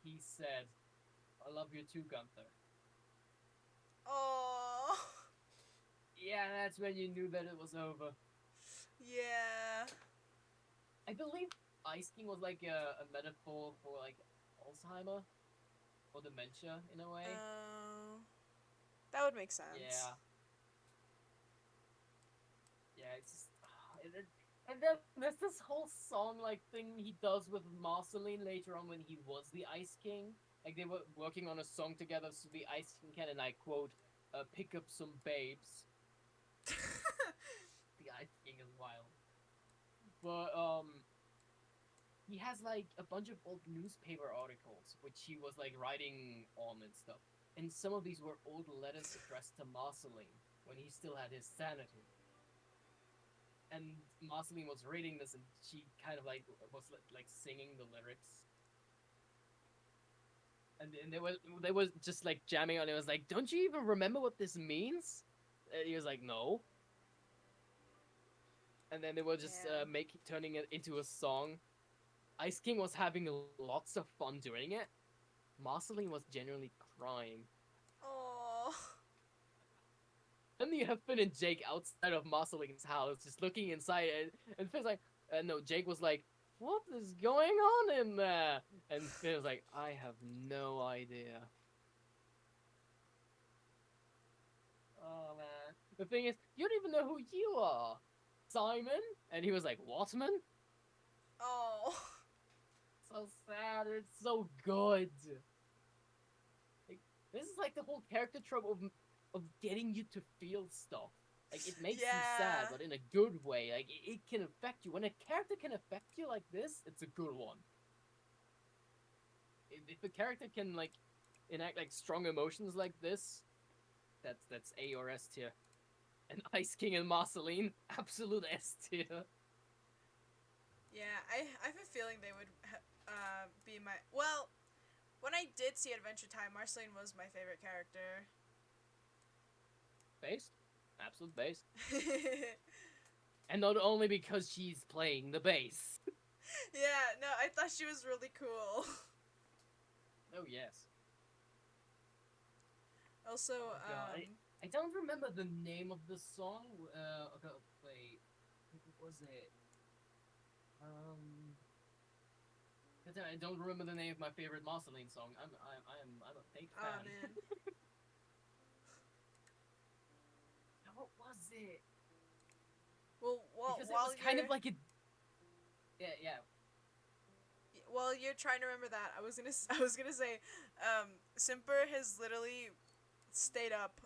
he said, "I love you too, Gunther." Oh. Yeah, that's when you knew that it was over. Yeah. I believe Ice King was like a metaphor for like Alzheimer or dementia in a way. Oh. That would make sense. Yeah, yeah, it's just, and then there's this whole song like thing he does with Marceline later on when he was the Ice King. Like they were working on a song together, so the Ice King can, and I quote, "pick up some babes." The Ice King is wild, but he has like a bunch of old newspaper articles which he was like writing on and stuff. And some of these were old letters addressed to Marceline when he still had his sanity. And Marceline was reading this, and she kind of like was like singing the lyrics. And they were just like jamming on it. It was like, "Don't you even remember what this means?" And he was like, "No." And then they were just Damn. turning it into a song. Ice King was having lots of fun doing it. Marceline was genuinely crying. Oh. Then you have Finn and Jake outside of Marceline's house, just looking inside, and Finn's like, no, Jake was like, "What is going on in there?" And Finn was like, "I have no idea." Oh man. The thing is, you don't even know who you are, Simon. And he was like, "Whatman?" Oh. So sad. It's so good. Like, this is like the whole character trope of getting you to feel stuff. Like it makes you sad, Yeah. but in a good way. Like it can affect you. When a character can affect you like this, it's a good one. If a character can like enact like strong emotions like this, that's A or S tier. And Ice King and Marceline, absolute S tier. Yeah. I have a feeling they would be my well. When I did see Adventure Time, Marceline was my favorite character. Based, absolute based, and not only because she's playing the bass. Yeah. No, I thought she was really cool. Oh yes. Also, Oh god, I don't remember the name of the song. Okay, wait, what was it? Um, I don't remember the name of my favorite Marceline song. I'm a fake oh fan. man. What was it? Well, Because it while was kind you're of like a yeah. while you're trying to remember that, I was gonna say, Simper has literally stayed up,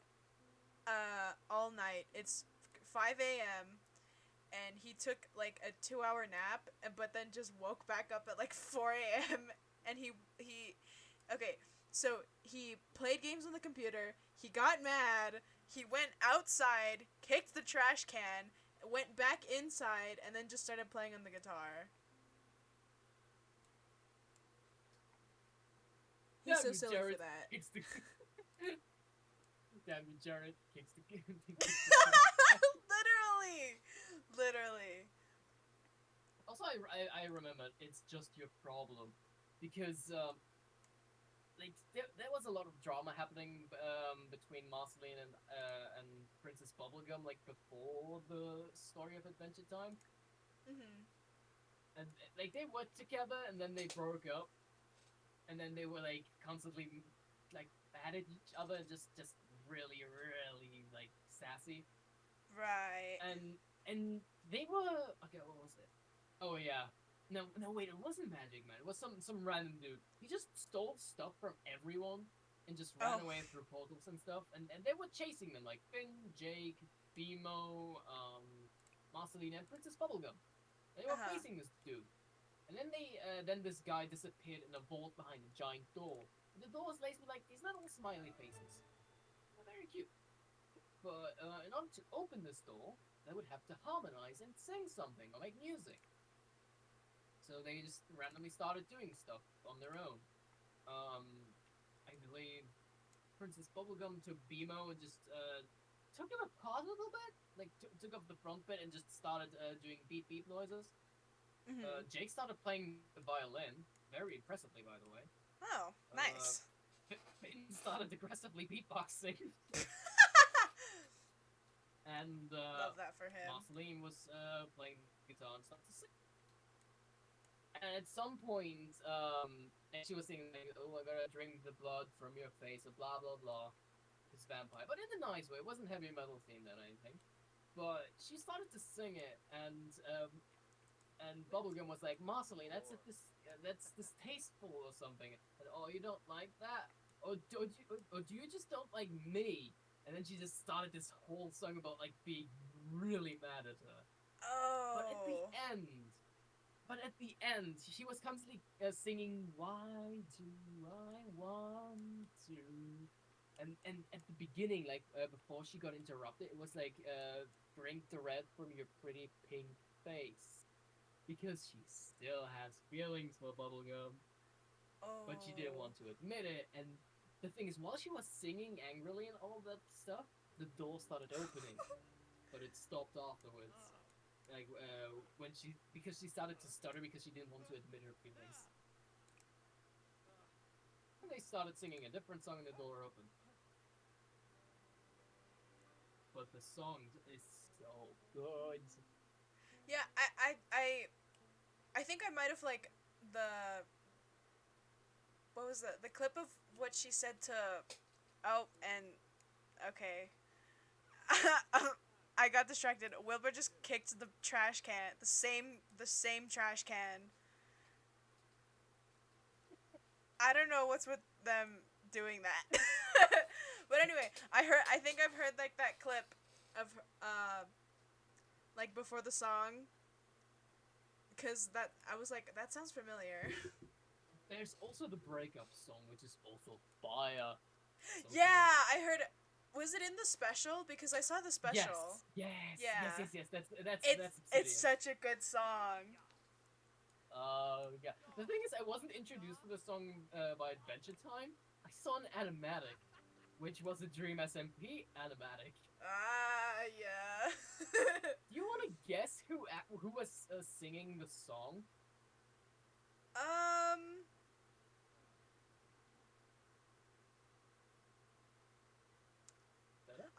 all night. It's 5 a.m. and he took like a 2 hour nap, but then just woke back up at like 4 a.m. and okay, so he played games on the computer. He got mad. He went outside, kicked the trash can, went back inside, and then just started playing on the guitar. He's Damn so you, silly for Jared that. kicks the. Damn you, Jared kicks the kicks the trash. Literally, literally. Also, I remember it's just your problem because like there was a lot of drama happening between Marceline and Princess Bubblegum like before the story of Adventure Time, Mhm. and like they were together and then they broke up, and then they were like constantly like mad at each other, just really like sassy, Right. and they were okay. What was it? Oh yeah. No, wait. It wasn't Magic Man. It was some random dude. He just stole stuff from everyone and just ran Oh. away through portals and stuff. And they were chasing them like Finn, Jake, Bimo, Marceline, and Princess Bubblegum. They were Uh-huh. facing this dude. And then this guy disappeared in a vault behind a giant door. And the door was laced with like these little smiley faces. They're very cute. But in order to open this door, they would have to harmonize and sing something or make music. So they just randomly started doing stuff on their own. I believe Princess Bubblegum took Bimo and just took him apart a little bit, like took off the front bit and just started doing beep beep noises. Mhm. Jake started playing the violin, very impressively, by the way. Oh, Uh, nice. Finn started aggressively beatboxing, and Love that for him. Marceline was playing guitar and stuff to sing. And at some point, and she was singing like, "Oh, I gotta drink the blood from your face," or blah blah blah. This vampire, but in a nice way. It wasn't heavy metal themed or anything. But she started to sing it, and Bubblegum was like, "Marceline, that's distasteful or something." And, oh, you don't like that, or do you just don't like me? And then she just started this whole song about like being really mad at her. But at the Oh. end, but at the end, she was constantly singing "Why do I want to?" And at the beginning, like before she got interrupted, it was like "Drink the red from your pretty pink face," because she still has feelings for Bubblegum, but she didn't Oh. want to admit it. And the thing is, while she was singing angrily and all that stuff, the door started opening, but it stopped afterwards like when she because she started to stutter because she didn't want to admit her feelings. And they started singing a different song and the door opened. But the song is so good. Yeah, I think I might have like the what was the clip of what she said to oh and okay. I got distracted. Wilbur just kicked the trash can, the same trash can. I don't know what's with them doing that. But anyway, I think I've heard like that clip of like before the song cuz that I was like that sounds familiar. There's also the breakup song, which is also fire. So good. Yeah, I heard. Was it in the special? Because I saw the special. Yeah, Yes. it's That's it's Obsidian. such a good song. Yeah. The thing is, I wasn't introduced to the song by Adventure Time. I saw an animatic, which was a Dream SMP animatic. Ah, yeah. Do you want to guess who was singing the song? um,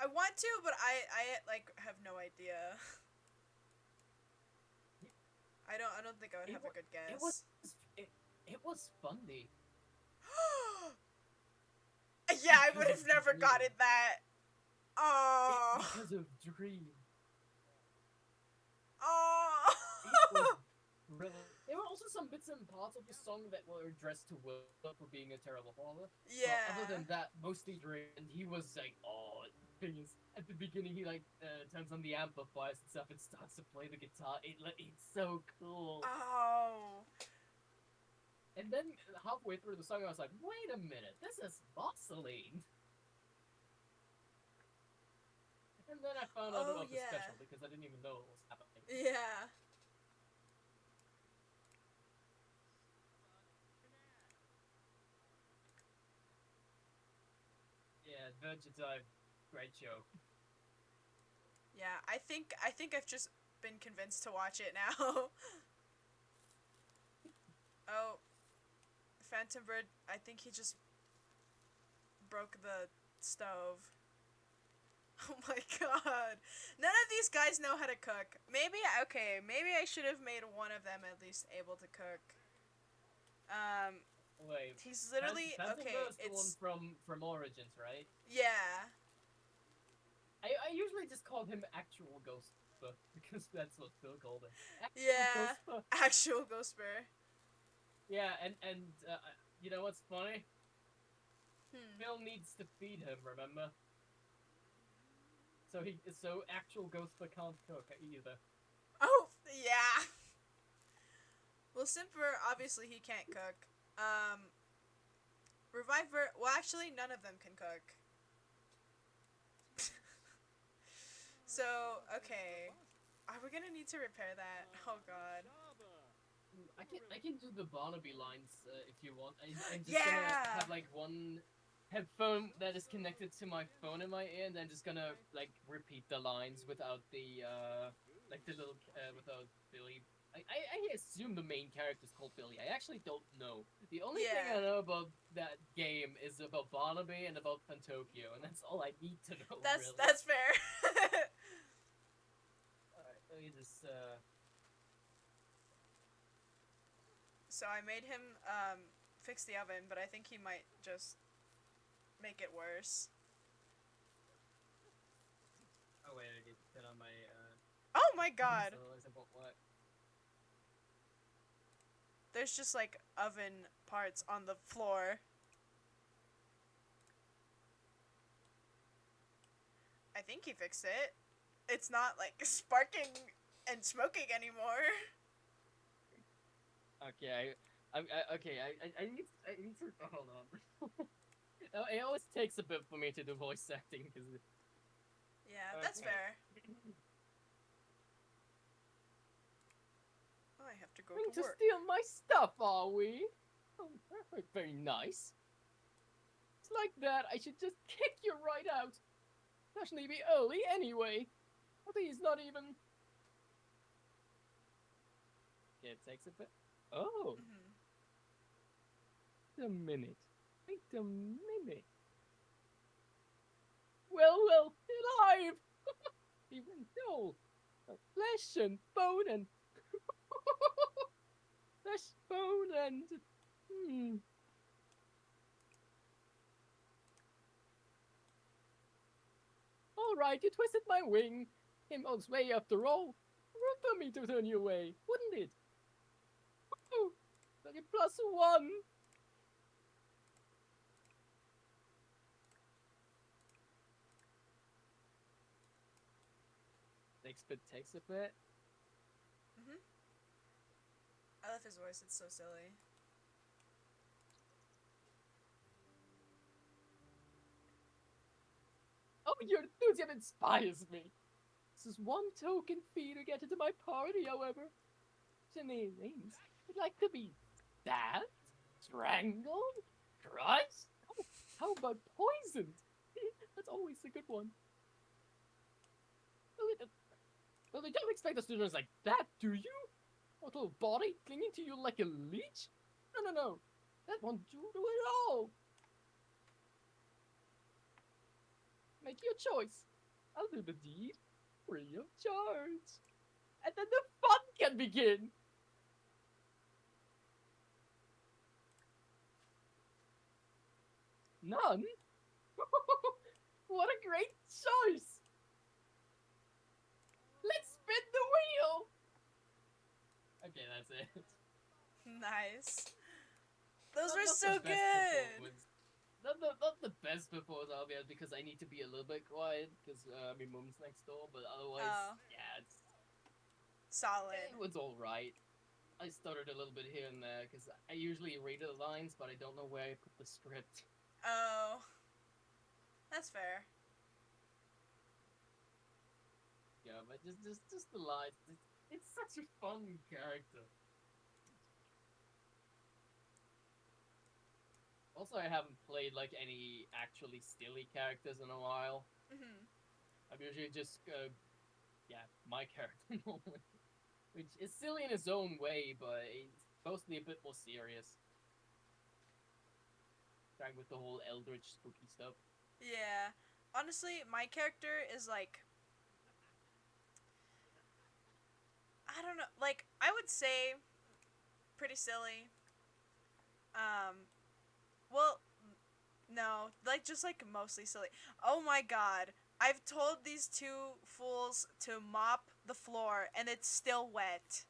I want to, but I like have no idea. I don't think I would It have a was good it was guess. it, it was funny Yeah, I would because of have never Dream. gotten that. Oh, Because of Dream. oh. It was brilliant. There were also some bits and parts of the song that were addressed to Will for being a terrible father. But other Yeah. than that, mostly Dream. And he was like, oh, thing is, at the beginning he like turns on the amplifiers and stuff and starts to play the guitar. It's so cool. Oh. And then halfway through the song, I was like, wait a minute, this is Marceline. And then I found out Oh about the yeah. special because I didn't even know what was happening. Yeah. Yeah, Adventure Time, great show. Yeah. I think I've just been convinced to watch it now. Oh, Phantom Bird, I think he just broke the stove. Oh my god. None of these guys know how to cook. Maybe, okay, maybe I should have made one of them at least able to cook. Um, Wait, he's literally, Phantom okay, is the one it's, from Origins, right? yeah. I usually just call him actual Ghostpa because that's what Phil called him. Actual Yeah. Ghostpa. Actual Ghost Bear. Yeah, and you know what's funny? Hmm. Phil needs to feed him. Remember? So actual Ghostpa can't cook either. Oh, yeah. Well, Simper, obviously he can't cook. Um, Reviver, well, actually, none of them can cook. So, okay. Are we gonna need to repair that? Oh god. I can do the Barnaby lines if you want. I'm just gonna Yeah! have like one headphone that is connected to my phone in my ear, and I'm just gonna like repeat the lines without the like the little without Billy. I assume the main character is called Billy. I actually don't know. The only thing Yeah. I know about that game is about Barnaby and about Pantokio, and that's all I need to know, really. That's fair. Alright, let me just So I made him fix the oven, but I think he might just make it worse. oh wait, I need to turn on my Oh my headphones, god. otherwise it won't work. There's just like oven parts on the floor. I think he fixed it. It's not like sparking and smoking anymore. Okay, okay. I need to hold on. It always takes a bit for me to do voice acting because. Yeah, that's Okay. fair. Oh, I have to go Going to to work. steal my stuff, are we? Oh, very nice. It's like that. I should just kick you right out. Especially be early anyway. I think he's not even. Okay, it takes a bit. Oh, Mm-hmm. wait a minute. Wait a minute. Well, alive. Even though flesh and bone and flesh, bone and hmm. All right, you twisted my wing. Came all this way after all. Rude for me to turn you away, wouldn't it? Oh, +1. Takes a bit. Mm-hmm. I love his voice. It's so silly. Oh, your enthusiasm inspires me. This is one token fee to get into my party, however. Shenanigans. I'd like to be stabbed, strangled, crushed. Oh, how about poisoned? That's always a good one. Well, they don't expect the students like that, do you? A little body clinging to you like a leech? No. That won't do it all. Make your choice. I'll do the deed free of charge. And then the fun can begin. None? What a great choice! Let's spin the wheel! Okay, that's it. Nice. Those Not, were not so the best good. performance. Not the best performance, obviously, because I need to be a little bit quiet, because my mom's next door, but otherwise, Oh, yeah, solid. it was alright. I stuttered a little bit here and there, because I usually read the lines, but I don't know where I put the script. Oh, that's fair. Yeah, but just the lines. It's such a fun character. Also, I haven't played like any actually silly characters in a while. Mm-hmm. I'm usually just yeah, my character normally, which is silly in its own way, but it's mostly a bit more serious. Trying with the whole eldritch spooky stuff. Yeah. Honestly, my character is like, I don't know, like I would say pretty silly. Um well, no, like just like mostly silly. Oh my god. I've told these two fools to mop the floor and it's still wet.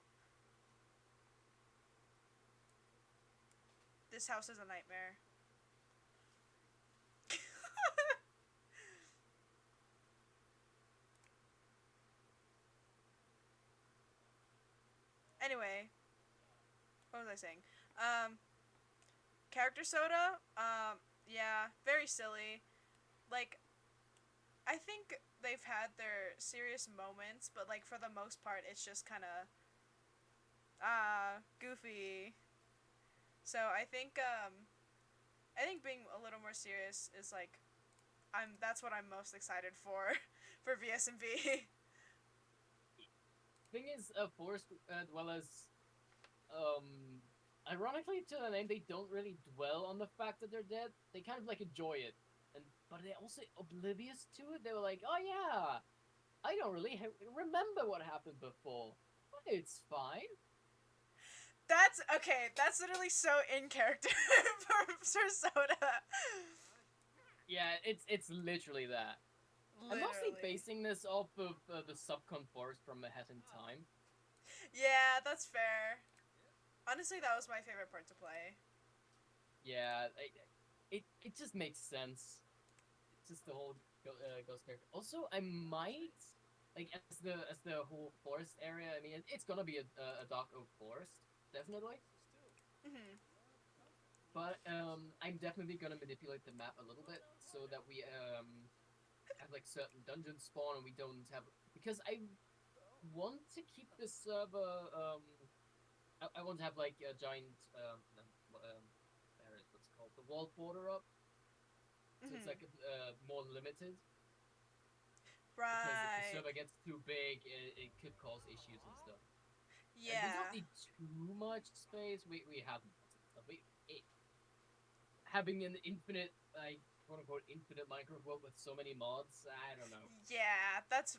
This house is a nightmare. Anyway, what was I saying? Um Character soda, yeah, very silly. Like I think they've had their serious moments, but like for the most part it's just kind of goofy. So I think being a little more serious is like I'm that's what I'm most excited for for VSMV. Thing is, Forest Dwellers, um, ironically to the name, they don't really dwell on the fact that they're dead. They kind of like enjoy it, and but they're also oblivious to it. They were like, "Oh yeah, I don't really remember what happened before, but it's fine." That's okay. That's literally so in character for Soda. Yeah, it's literally that. I'm mostly Literally. basing this off of the subcon forest from A Hat in Time. Yeah, that's fair. Honestly, that was my favorite part to play. Yeah, it just makes sense. It's just the whole ghost character. Also, I might like as the whole forest area. I mean, it's gonna be a dark oak forest, definitely. Mhm. But I'm definitely gonna manipulate the map a little bit so that we have like certain dungeons spawn and we don't have because I want to keep this server I want to have like a giant there is what's it called the wall border up so it's Mhm. like more limited because if the Right. server gets too big it could cause issues and stuff and we don't Yeah. need too much space we have stuff having an infinite like quote unquote infinite Minecraft world with so many mods I don't know Yeah. That's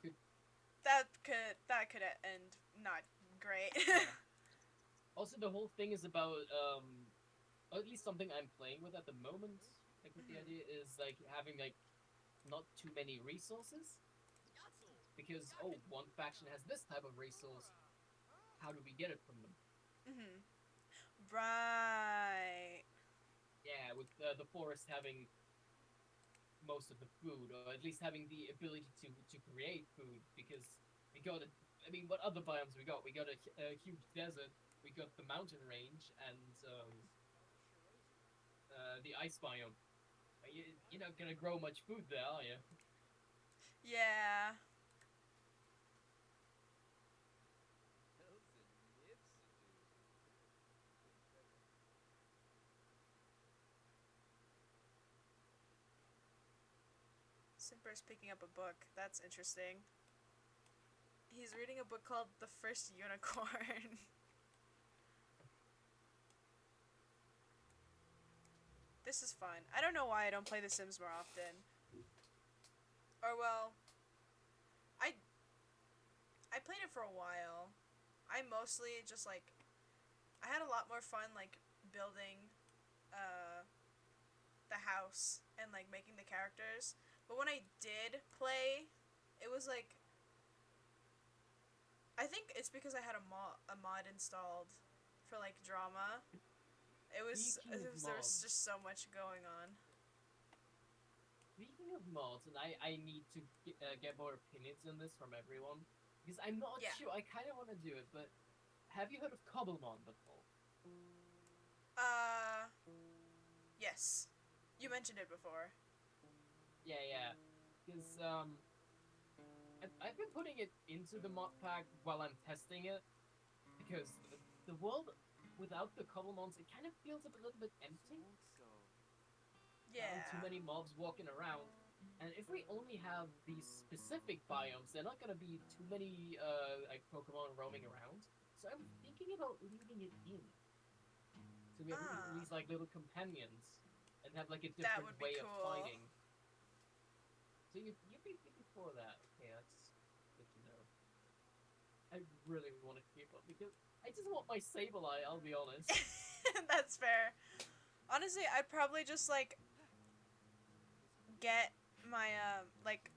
could that could end not great. yeah also the whole thing is about or at least something I'm playing with at the moment, like with the Mhm. idea is like having like not too many resources because oh one faction has this type of resource. How do we get it from them? Mhm. Right. Yeah, with the forest having most of the food, or at least having the ability to create food because we got a, I mean, what other biomes we got? We got a huge desert. We got the mountain range and the ice biome. You're not gonna grow much food there, are you? Yeah. Simper's picking up a book. That's interesting. He's reading a book called The First Unicorn. This is fun. I don't know why I don't play The Sims more often. Or well, I I played it for a while. I mostly just like I had a lot more fun like building uh the house and like making the characters. But when I did play, it was like I think it's because I had a mod installed for like drama. Speaking of There was mods, just so much going on. Speaking of mods, and I need to get more opinions on this from everyone because I'm not Yeah. sure. I kind of want to do it, but have you heard of Cobblemon before? Uh yes. You mentioned it before. Yeah, yeah. Because I've been putting it into the mod pack while I'm testing it because the world without the Cobblemons it kind of feels a little bit empty. There aren't too Yeah. many mobs walking around. And if we only have these specific biomes, they're not gonna be too many like Pokemon roaming around. So I'm thinking about leaving it in. So we have Ah, these like little companions, and have like a that different would be way of cool. fighting. So you before that. Okay, that's good to know. I really want to keep up because I just want my Sableye. I'll be honest. That's fair. Honestly, I'd probably just like get my like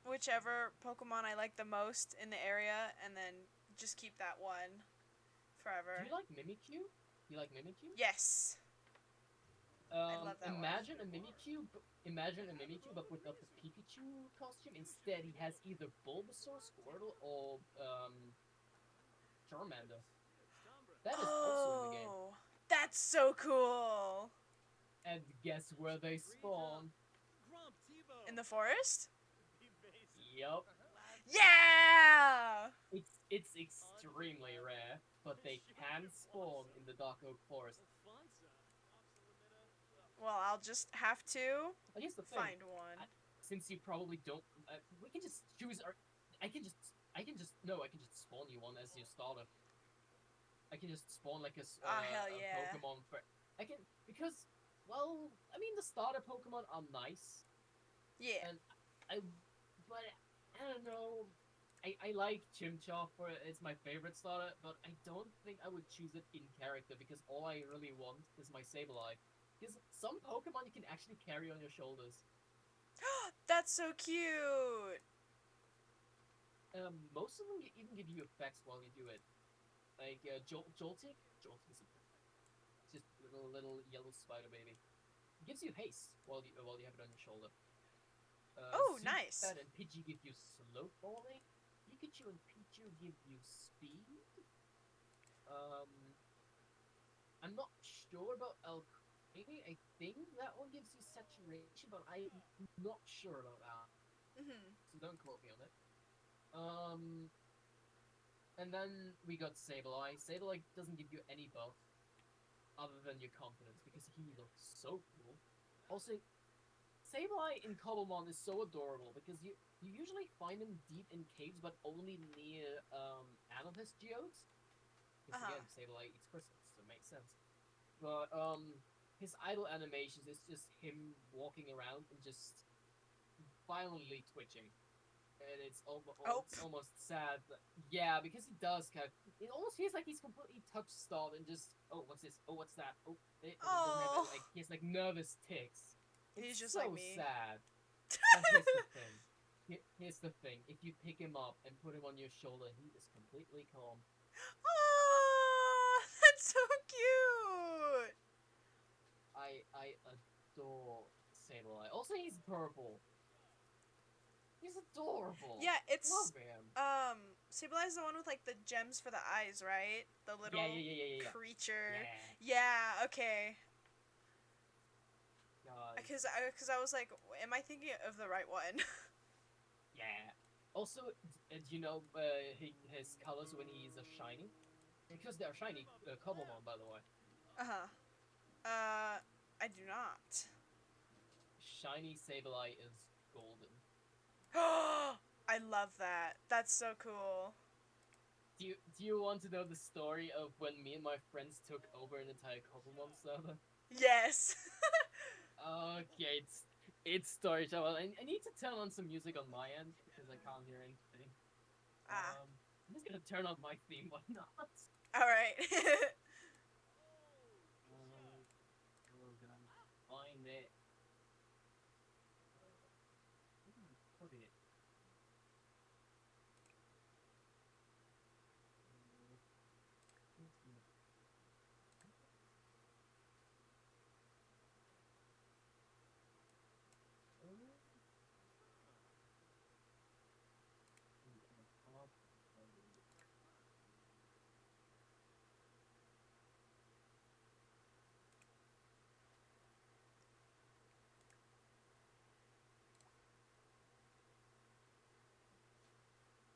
whichever Pokemon I like the most in the area, and then just keep that one Do forever. you like Mimikyu? You like Mimikyu? Yes, I love that one. Imagine a Mimikyu, but without the Pikachu costume. Instead, he has either Bulbasaur, Squirtle, or Charmander. That is also in the game. Oh, that's so cool. And guess where they spawn? In the forest? Yup. Yeah! It's extremely rare, but they can spawn in the Dark Oak Forest. Well, I'll just have to But here's the thing: find one. since you probably don't, we can just choose our. I can just spawn you one as your starter. I can just spawn like Ah, hell a yeah. Pokemon for. I can because well, I mean the starter Pokemon are nice, Yeah. and I, but I don't know. I like Chimchar for it's my favorite starter, but I don't think I would choose it in character because all I really want is my Sableye. Because some Pokemon you can actually carry on your shoulders. That's so cute. Most of them even give you effects while you do it. Like Joltik. Joltik is just little yellow spider baby. It gives you haste while you have it on your shoulder. Oh, nice. Soothsayers and Pidgey give you slow falling. Pikachu and Pichu give you speed. Um, I'm not sure about Alcremie. I think that one gives you saturation, but I'm not sure about that. Mhm. So don't quote me on it. Um, and then we got Sableye. Sableye doesn't give you any buff other than your confidence because he looks so cool. Also, Sableye in Cobblemon is so adorable because you usually find him deep in caves, but only near Amethyst geodes. Uh Because huh. again, Sableye eats crystals, so it makes sense. But his idle animations is just him walking around and just violently twitching, and Oh. it's almost sad. Yeah, because he does kind of. It almost feels like he's completely touch starved and just what's this? Oh, what's that? Oh, and he doesn't have Oh. like he has like nervous ticks. It's He's just like so me. sad. But here's the thing. Here's the thing. If you pick him up and put him on your shoulder, he is completely calm. Oh, that's so cute. I adore Sableye. Also, he's purple. He's adorable. Yeah, it's Love him. Sableye is the one with like the gems for the eyes, right? The Yeah, little creature. yeah. Yeah, okay. God, Cause I was like, am I thinking of the right one? yeah. Also, do you know his colors when he is a shiny? Because they're shiny Cobblemon, by the way. Uh-huh. Uh I do not. Shiny Sableye is golden. I love that. That's so cool. Do you want to know the story of when me and my friends took over an entire Cobblemon server? Yes. Okay, it's story time. I need to turn on some music on my end because I can't hear anything. Ah. I'm just gonna turn on my theme. Why not? All right. We're gonna find it. Put it.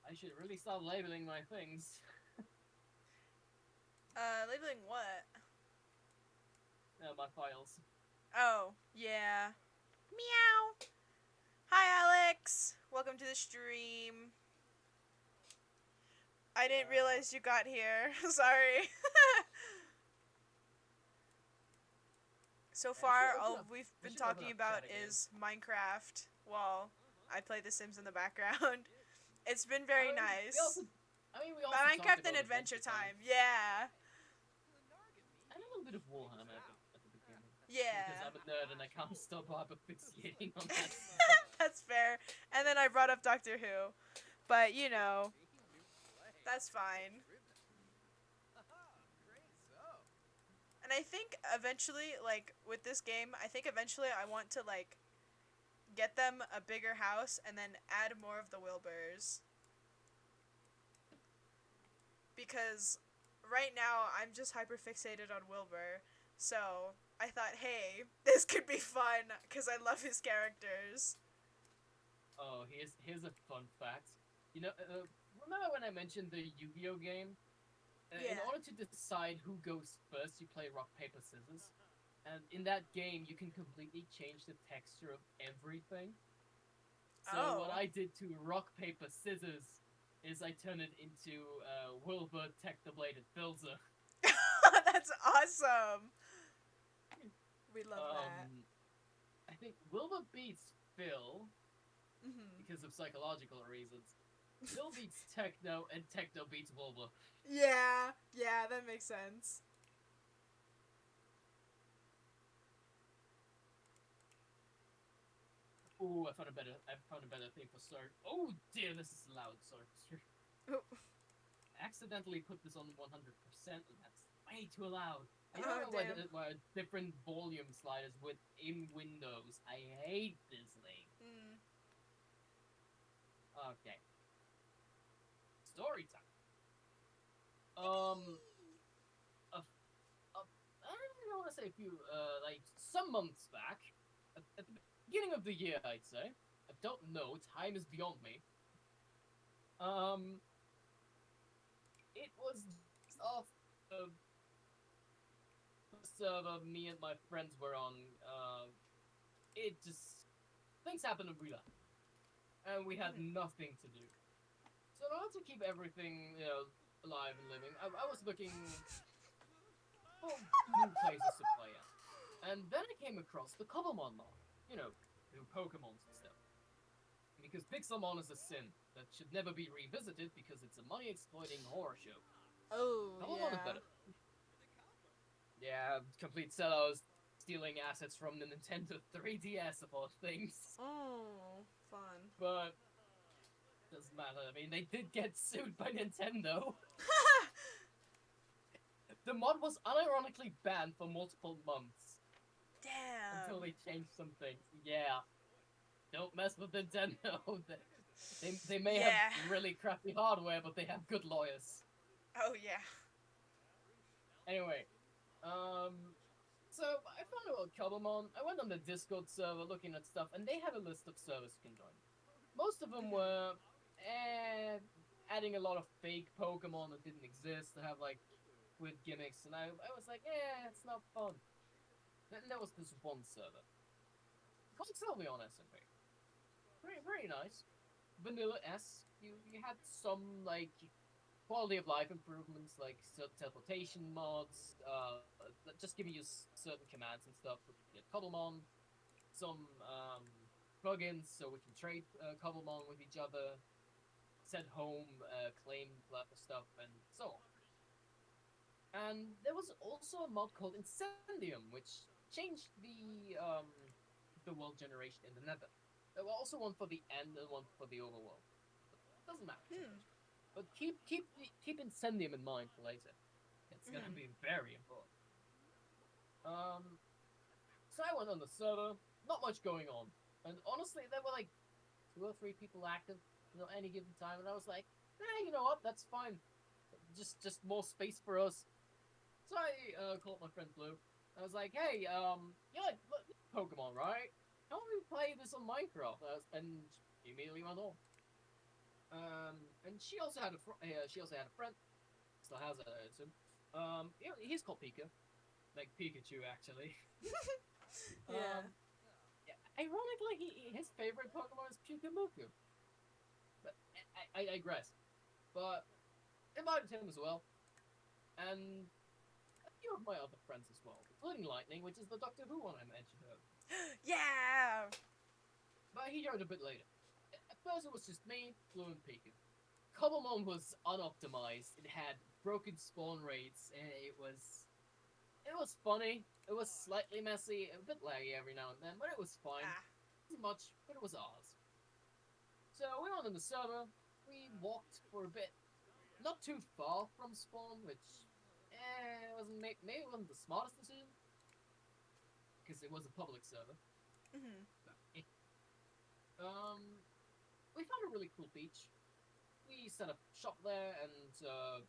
I should really start labeling my things. Labeling what? My files. Oh, yeah. Meow. Hi, Alex. Welcome to the stream. I didn't Uh, realize you got here. Sorry. So should far, open all up. we've We been should open talking up about chat again. is Minecraft while I play The Sims in the background. It's been I very mean, nice. we also talked Minecraft and about Adventure Adventure Time Time, yeah. and a little bit of Warhammer at the beginning because Yeah. I'm a nerd and I can't stop hyperfixating on that stuff. That's fair. And then I brought up Doctor Who. But, that's fine. And I think eventually, like, with this game, I think eventually I want to, like, get them a bigger house and then add more of the Wilburs. Because right now I'm just hyper fixated on Wilbur. So I thought, hey, this could be fun because I love his characters. Oh, here's a fun fact. You know, remember when I mentioned the Yu-Gi-Oh game? In Yeah. order to decide who goes first, you play rock paper scissors, and in that game you can completely change the texture of everything. So what Oh. I did to rock paper scissors is I turned it into Wilbur Tech the Bladed Filzer. That's awesome. We love that. I think Wilbur beats Phil Hmm. because of psychological reasons. Phil beats Techno, and Techno beats Wilbur. Yeah, yeah, that makes sense. Ooh, I found a better thing for start. Oh dear, this is loud. Sorry. Oh, Accidentally put this on 100%, and that's way too loud. I don't oh know damn. why different volume sliders within Windows. I hate this thing. Mm. Okay. Story time. Um, I don't want to say a few, like some months back, at the beginning of the year, I'd say. I don't know. Time is beyond me. Um, it was just off the server me and my friends were on. It just things happened in real life, and we had Mm. nothing to do. So in order to keep everything, alive and living, I was looking for new places to play at. And then I came across the Cobblemon mod. You know, new Pokemons and stuff. Because Pixelmon is a sin that should never be revisited because it's a money exploiting horror show. Oh, Cobblemon is yeah. better. Yeah, complete sellouts stealing assets from the Nintendo 3DS of all things. Oh, fun. But doesn't matter. I mean, they did get sued by Nintendo. The mod was unironically banned for multiple months until Damn. they changed some things. Yeah, don't mess with Nintendo. They may have Yeah. really crappy hardware, but they have good lawyers. Oh, yeah. Anyway, so I found out Cobblemon. I went on the Discord server looking at stuff, and they had a list of servers you can join. Most of them Mhm. were adding a lot of fake Pokemon that didn't exist to have like weird gimmicks, and I was like, it's not fun. Then there was this one server called Sylveon SMP. Very nice. Vanilla-esque. You had some like quality of life improvements like teleportation mods, just giving you certain commands and stuff. You had Cobblemon, some plugins so we can trade Cobblemon with each other, send home claim stuff, and so on. And there was also a mod called Incendium, which changed the world generation in the Nether. There were also one for the end and one for the overworld. But doesn't matter too Hmm. much. But keep Incendium in mind for later. It's gonna Mhm. be very important. Um, so I went on the server, not much going on, and honestly, there were like 2 or 3 people active, any given time, and I was like, you know what, that's fine. Just more space for us. So I called my friend Blue. I was like, hey, you like Pokemon, right? How about we play this on Minecraft? And she immediately went on. And she also had a friend. Still has it, I assume. He's called Pika, like Pikachu, actually. Yeah. Yeah, ironically, his favorite Pokemon is Pikamuku. But I digress. But invited him as well, and few of my other friends as well, including Lightning, which is the Doctor Who one I mentioned earlier. Yeah. But he joined a bit later. At first, it was just me, Blue, and Pika. Cobblemon was unoptimized. It had broken spawn rates, and it was funny. It was slightly messy, a bit laggy every now and then, but it was fine. Ah. It wasn't much, but it was ours. So we went on the server. We walked for a bit, not too far from spawn, which it wasn't maybe it wasn't the smartest decision because it was a public server. Mhm. But, we found a really cool beach. We set up shop there and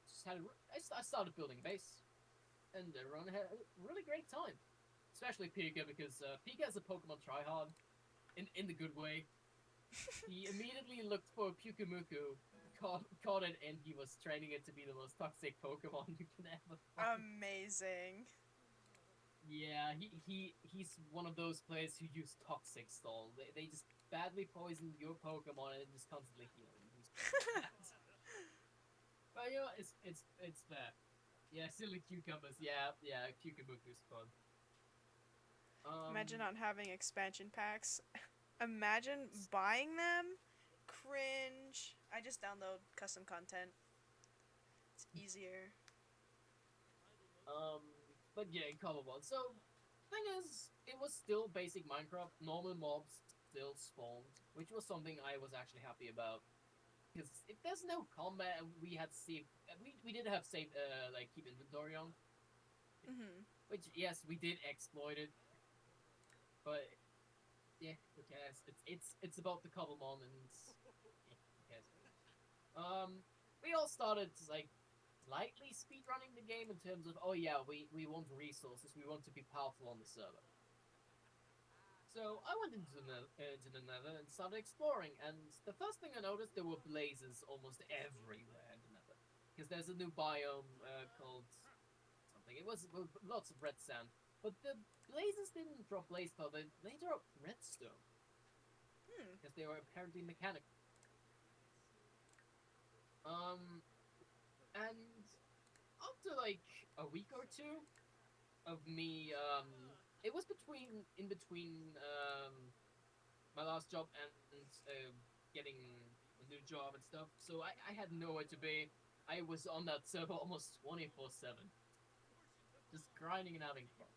just had. I started building a base, and everyone had a really great time. Especially Pika because Pika is a Pokemon tryhard in the good way. He immediately looked for Pyukumuku, caught it, and he was training it to be the most toxic Pokemon you can ever find. Amazing. Yeah, he's one of those players who use toxic stall. They just badly poison your Pokemon and just constantly heal you. But you know, it's fair. Yeah, silly cucumbers. Yeah, yeah, Pyukumuku's fun. Imagine Um, not having expansion packs. Imagine buying them. Cringe. I just download custom content. It's easier. um, but yeah, Cobblepot. So, thing is, it was still basic Minecraft. Normal mobs still spawned, which was something I was actually happy about. Because if there's no combat, we had saved. We did have saved, like keep inventory on. Mhm. Which yes, we did exploit it, but yeah, who cares? It's about the Cobblemon and yeah, who cares? We all started like slightly speedrunning the game in terms of oh yeah, we want resources, we want to be powerful on the server. So I went into the Nether and started exploring, and the first thing I noticed there were blazes almost everywhere in the Nether because there's a new biome called something. It was lots of red sand, but the blazes didn't drop blaze powder; they dropped redstone Hmm. because they were apparently mechanical. Um, and after like a week or two of me, it was in between my last job and getting a new job and stuff. So I had nowhere to be. I was on that server almost 24/7, just grinding and having fun.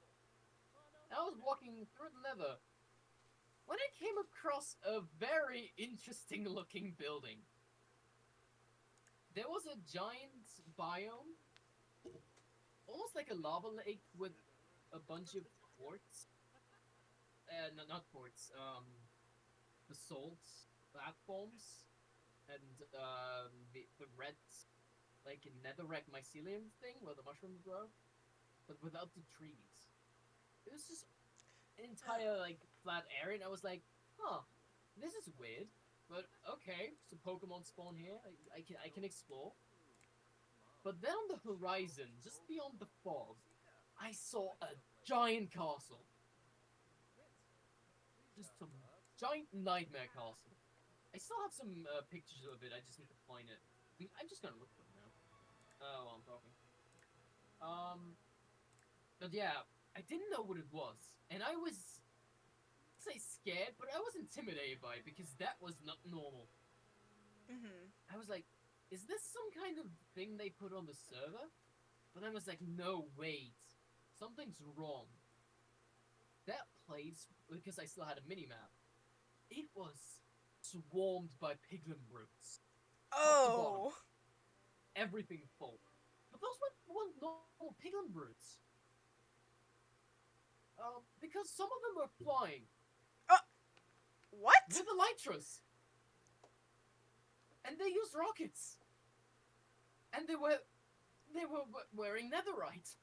And I was walking through the Nether when I came across a very interesting looking building. There was a giant biome, almost like a lava lake with a bunch of quartz. No, not quartz. Basalt platforms and the red like a netherrack mycelium thing where the mushrooms grow, but without the trees. It was just an entire Oh. like flat area, and I was like, huh, this is weird. But okay, so Pokemon spawn here. I can explore. But then on the horizon, just beyond the fog, I saw a giant castle. Just some giant nightmare castle. I still have some pictures of it. I just need to find it. I'm just gonna look for them now. While I'm talking. Um, but yeah, I didn't know what it was, and I was I'd say scared, but I was intimidated by it because that was not normal. Mhm. I was like, is this some kind of thing they put on the server? But I was like, no, wait, something's wrong. That place, because I still had a mini map, it was swarmed by piglin brutes, top to bottom, Oh. everything full. But those weren't normal piglin brutes. Because some of them were flying Oh. What? with elytras, and they used rockets, and they were wearing netherite.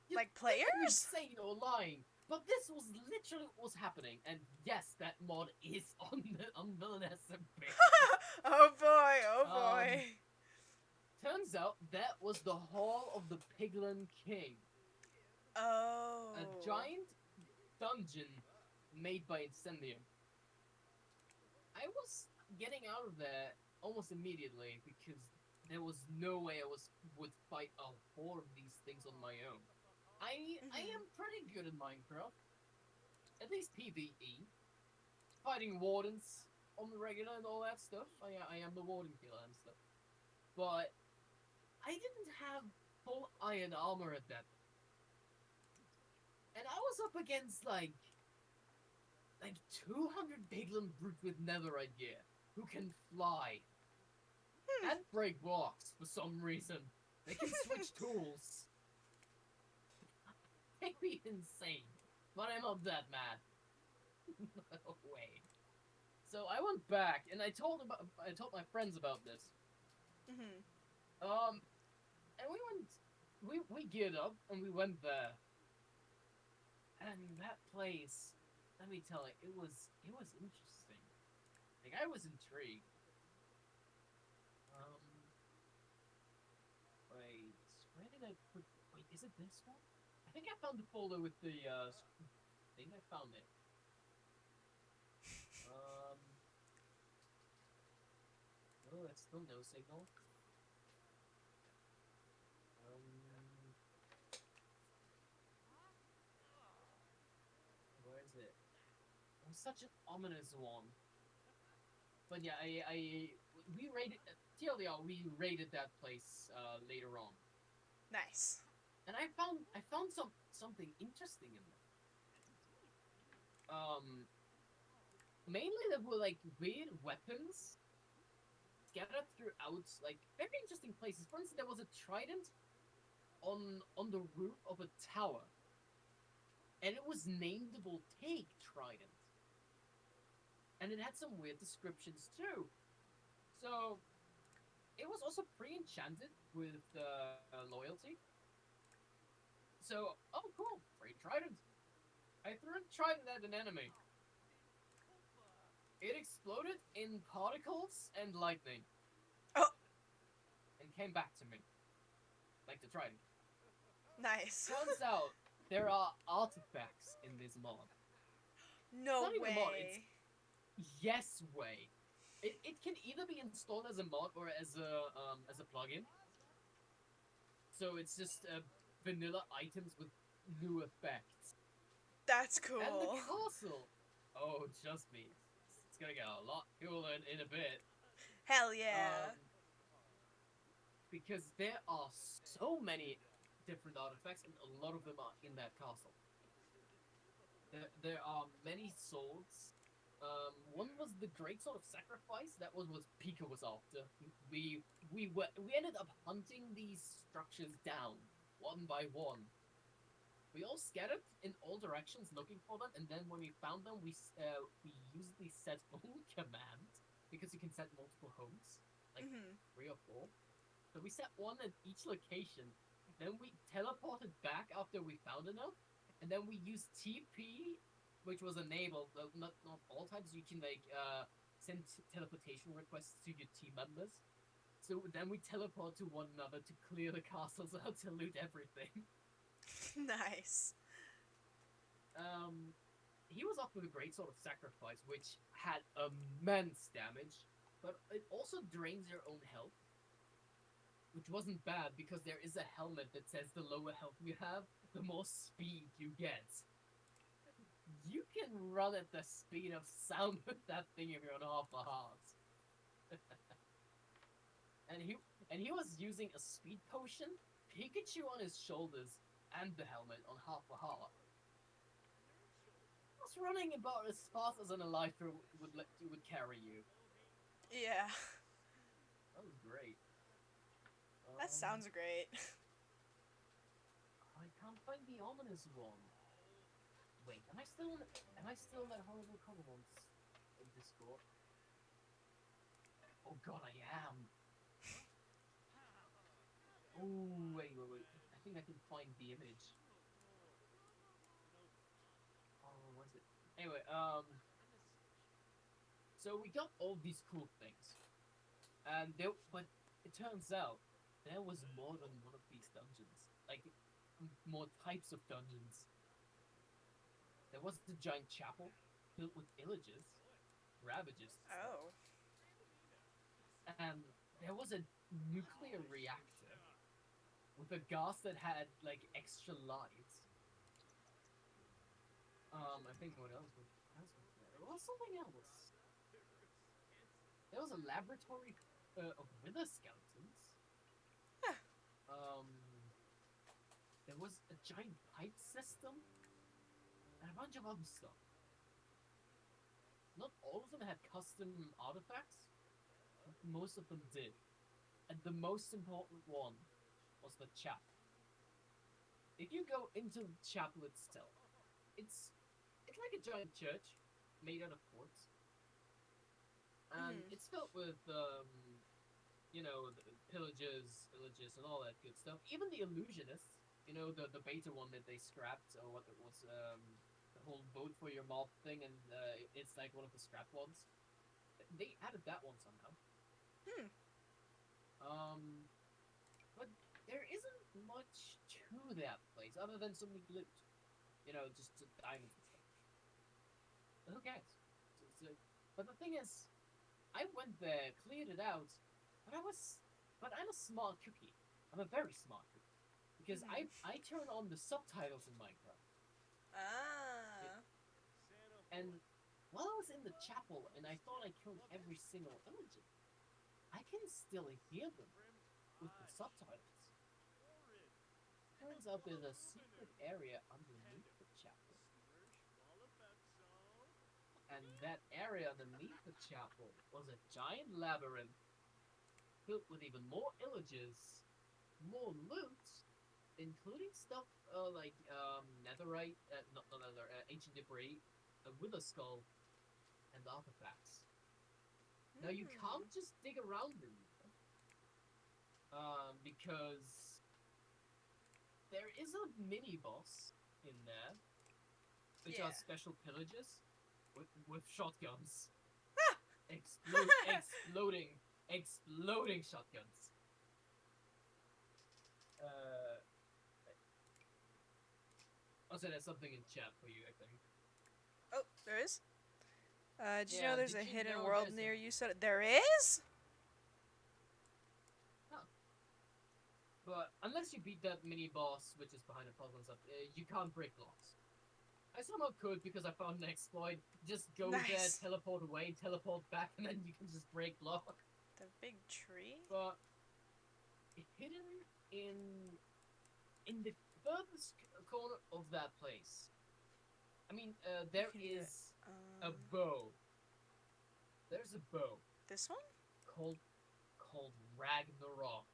You'd Like think I'd be players? insane or lying, but this was literally what was happening. And yes, that mod is on the SMP. Oh boy. Oh Um, boy. turns out that was the Hall of the Piglin King, a Oh. giant dungeon made by Incendium. I was getting out of there almost immediately because there was no way I would fight a horde of these things on my own. I Mhm. am pretty good in Minecraft. At least PvE. Fighting wardens on the regular and all that stuff. I am the warden killer and stuff. But I didn't have full iron armor at that. And I was up against like 200 Piglin brute with netherite gear who can fly Hmm. and break blocks for some reason. They can switch tools. They'd be insane. But I'm not that mad. No way. So I went back and I told my friends about this. Mhm. Um, and we geared up and we went there. And that place, let me tell you, it was interesting. Like I was intrigued. Um, wait, where did I put? Wait, is it this one? I think I found the folder with the. I think I found it. Um, no, that's still no signal. Um, where is it? It was such an ominous one. But yeah, we raided TLDR. We raided that place later on, Nice. and I found something interesting in there. Mainly there were like weird weapons scattered throughout like very interesting places. For instance, there was a trident on the roof of a tower, and it was named the Voltaic Trident, and it had some weird descriptions too. So it was also pre-enchanted with loyalty. So, oh cool, free trident. I threw a trident at an enemy. It exploded in particles and lightning, Oh, and came back to me like the trident. nice. Turns out there are artifacts in this mod. It's No not even a mod. It's way. yes way. It can either be installed as a mod or as a plugin. So it's just vanilla items with new effects. That's And the cool. castle. Oh, trust me, it's gonna get a lot cooler in a bit. Hell yeah. Um, because there are so many different artifacts, and a lot of them are in that castle. There are many swords. One was the Great Sword of Sacrifice. That was what Pika was after. We ended up hunting these structures down one by one. We all scattered in all directions looking for them, and then when we found them, we used the set home command because you can set multiple homes, like Mhm. 3 or 4. So we set one at each location. Then we teleported back after we found enough, and then we used TP, which was enabled. Not all times you can send teleportation requests to your team members. So then we teleport to one another to clear the castles out to loot everything. Nice. Um, he was off with a great sort of sacrifice, which had immense damage, but it also drains your own health, which wasn't bad because there is a helmet that says the lower health you have, the more speed you get. You can run at the speed of sound with that thing if you're on half a heart. and he and he was using a speed potion, Pikachu on his shoulders, and the helmet on half a heart. He was running about as fast as an Elytra would carry you. Yeah. That was great. That sounds great. I can't find the ominous one. Wait, am I still in that horrible comments in Discord? Oh god, I am. Oh wait. I think I can find the image. Oh, what is it? Anyway, so we got all these cool things, but it turns out there was more than one of these dungeons. Like more types of dungeons. There was a giant chapel filled with villagers, ravages, and stuff. Oh. And there was a nuclear reactor with a gas that had like extra light. I think what else was there? There was something else. There was a laboratory of wither skeletons. Huh. Um, there was a giant pipe system and a bunch of other stuff. Not all of them had custom artifacts, but most of them did. And the most important one was the chapel. If you go into the chapel itself, it's it's like a giant church made out of quartz, and Mm-hmm. it's filled with the villages, and all that good stuff. Even the illusionists, the beta one that they scrapped, or what it was, the whole vote for your mob thing, and it's like one of the scrap ones. They added that one somehow. Hmm. Um, but there isn't much to that place other than some loot. Just diamonds and stuff. Who cares? But the thing is, I went there, cleared it out, but I'm a smart cookie. I'm a very smart cookie because Mm-hmm. I turn on the subtitles in Minecraft, Ah. and while I was in the chapel and I thought I killed every single villager, I can still hear them with the subtitles. Turns out there's a secret area underneath the chapel, and that area underneath the chapel was a giant labyrinth filled with even more images, more loot, including stuff like netherite, not nether, ancient debris, a wither skull, and artifacts. Now you Hmm. can't just dig around in there, because there is a mini boss in there, which are Yeah. special pillages with shotguns, Ah! exploding shotguns. Uh, Also, there's something in chat for you, I think. Oh, there is. Did you know Yeah, there's did a you hidden know world there's a near you? Said there is. huh. But unless you beat that mini boss, which is behind the puzzle and stuff, you can't break blocks. I somehow could because I found an exploit. Just go there, Nice. teleport away, teleport back, and then you can just break block. The big tree. But hidden in the furthest corner of that place, I mean, You there can do it. is a bow. There's a bow This one? called called Ragnarok.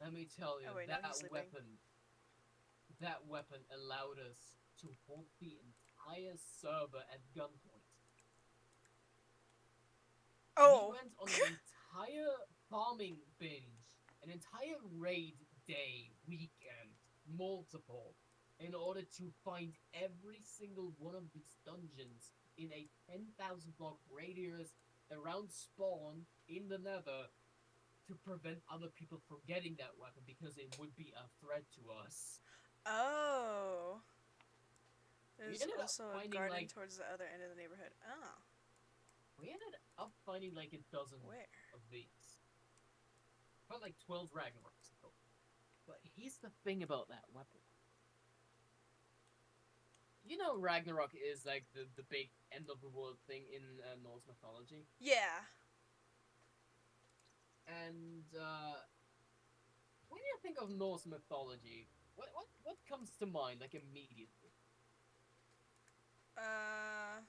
Let me tell you, Oh wait, no, he's sleeping. that weapon allowed us to hold the entire server at gunpoint. We Oh. went on an entire farming binge, an entire raid day, weekend, multiple, in order to find every single one of these dungeons in a 10,000 block radius around spawn in the nether to prevent other people from getting that weapon because it would be a threat to us. Oh. We There's ended up also a finding garden like towards the other end of the neighborhood. Oh. a dozen Where? of these. About like 12 Ragnaroks in total. But here's the thing about that weapon. Ragnarok is like the big end of the world thing in Norse mythology. Yeah. And when you think of Norse mythology, what comes to mind like immediately? Uh.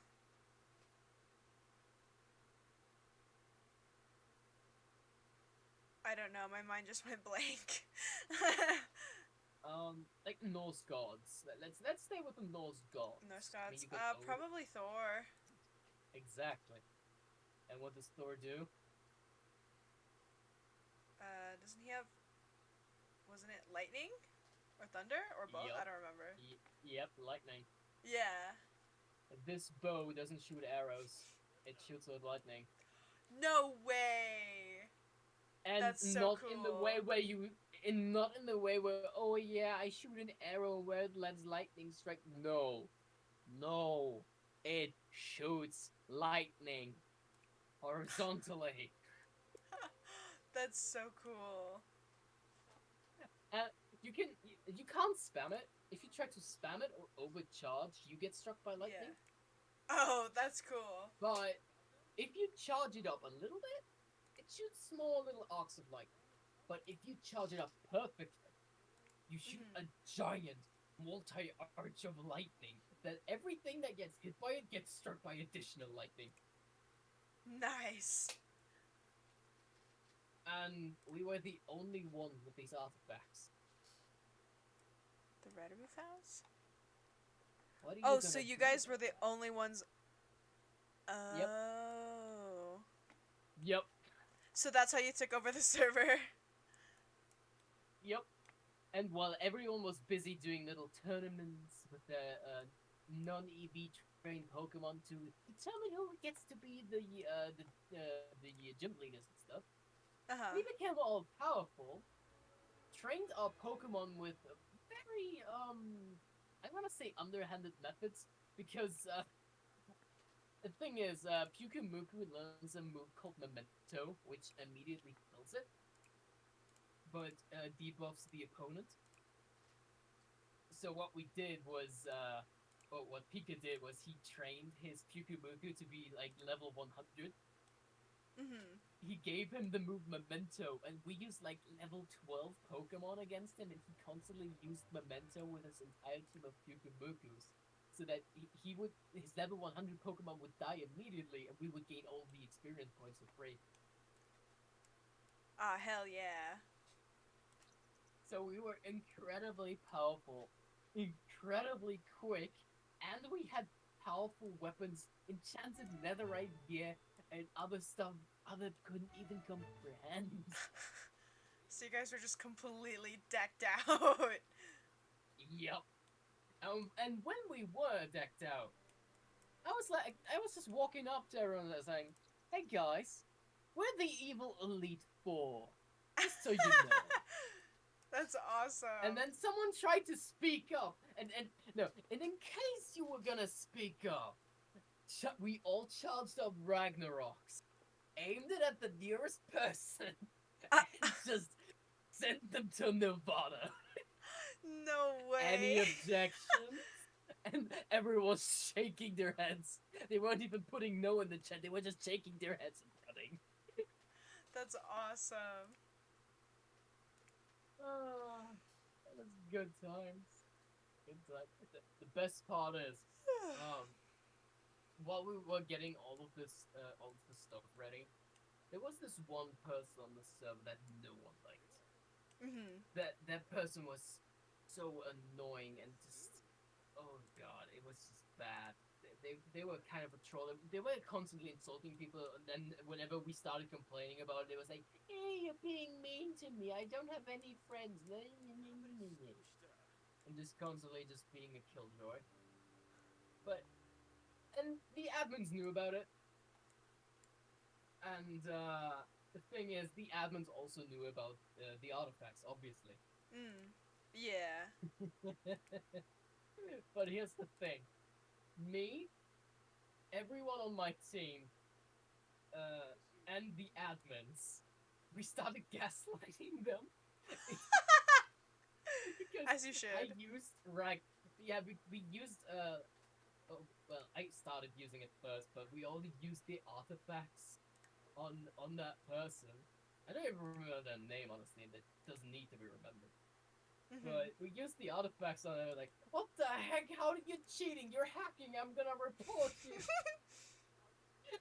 I don't know. My mind just went blank. Like Norse gods. Let's stay with the Norse Norse gods. I mean, gods. you got Odin. Probably Thor. Exactly. And what does Thor do? Doesn't he have? Wasn't it lightning, or thunder, or both? I Yup. don't remember. Yep, lightning. Yeah. This bow doesn't shoot arrows. It shoots with lightning. No way. And That's so cool. not in the way where, oh yeah, I shoot an arrow where it lets lightning strike. No. No. It shoots lightning horizontally. That's so cool. And you can't spam it. If you try to spam it or overcharge, you get struck by lightning. Yeah. Oh, that's cool. But if you charge it up a little bit, it shoots small little arcs of lightning. But if you charge it up perfectly, you shoot Mhm. a giant multi-arch of lightning that everything that gets hit by it gets struck by additional lightning. Nice. And we were the only one with these artifacts. The Red Roof House? What are you Oh, so gonna you do guys were about the that? only ones. Yep. Oh. Yep. So that's how you took over the server? Yep. And while everyone was busy doing little tournaments with their non-EV trained Pokemon to determine who gets to be the gym leaders and stuff, Uh huh. we became all powerful, trained our Pokemon with very I want to say underhanded methods because the thing is, Pyukumuku learns a move called Memento, which immediately kills it, but debuffs the opponent. So what we did was, or what Pika did was he trained his Pyukumuku to be like level 100. Mhm. He gave him the move Memento, and we used like level 12 Pokemon against him, and he constantly used Memento with his entire team of Pyukumukus. So that his level 100 Pokemon would die immediately, and we would gain all the experience points for free. Ah, hell yeah. So we were incredibly powerful, incredibly quick, and we had powerful weapons, enchanted netherite gear, and other stuff other couldn't even comprehend. So you guys were just completely decked out. Yup. And when we were decked out, I was just walking up to everyone and saying, "Hey guys, we're the evil Elite Four, just so you know." That's And awesome. then someone tried to speak up, and no, and in case you were gonna speak up, we all charged up Ragnaroks, aimed it at the nearest person, Ah, and just sent them to Nirvana. no Any way. objections? And everyone was shaking their heads. They weren't even putting no in the chat. They were just shaking their heads and running. That's awesome. Ah, that was good times. Good times. The best part is, um, while we were getting all of this stuff ready, there was this one person on the server that no one liked. Mhm. That person was so annoying and just, oh god, it was just bad. They were kind of a troll. They were constantly insulting people, and then whenever we started complaining about it, it was like, "Hey, you're being mean to me. I don't have any friends." And just constantly just being a killjoy. But and the admins knew about it, and the thing is, the admins also knew about the artifacts, obviously. Mm. Yeah. But here's the thing: me, everyone on my team, and the admins, we started gaslighting them because As you I should. used rag. Yeah, we used oh, well, I started using it first, but we only used the artifacts on that person. I don't even remember their name, honestly. That doesn't need to be remembered. Mhm. But we used the artifacts on it. Like, what the heck? How are you cheating? You're hacking. I'm gonna report you.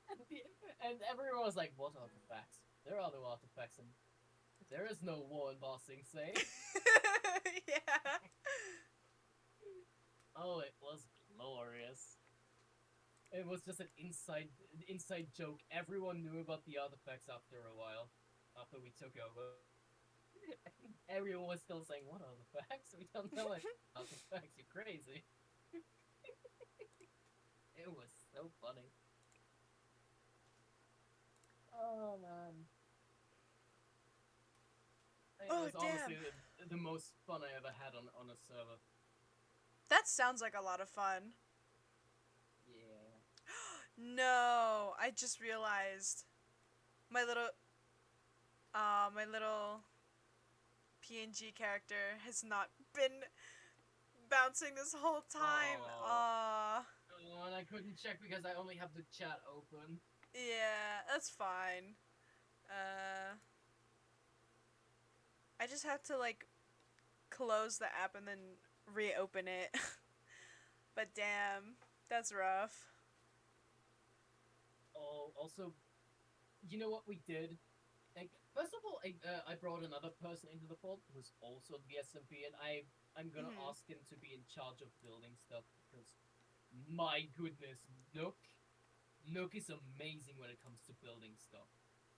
and, the, and everyone was like, what artifacts? There are no artifacts, and there is no war in Bossing Say. Yeah. Oh, it was glorious. It was just an inside joke. Everyone knew about the artifacts after a while, after we took over. Everyone was still saying, "What artifacts? We don't know any artifacts. You're crazy." It was so funny. Oh man, it Oh was honestly damn. the most fun I ever had on a server. That sounds like a lot of fun. Yeah. No, I just realized my little PNG character has not been bouncing this whole time. Oh. Oh, and I couldn't check because I only have the chat open. Yeah, that's fine. Uh, I just have to like close the app and then reopen it. But damn, that's rough. Oh, also, you know what we did? Like, first of all, I brought another person into the fold who's also the SMP, and I'm gonna Mhm. ask him to be in charge of building stuff because, my goodness, Nook is amazing when it comes to building stuff.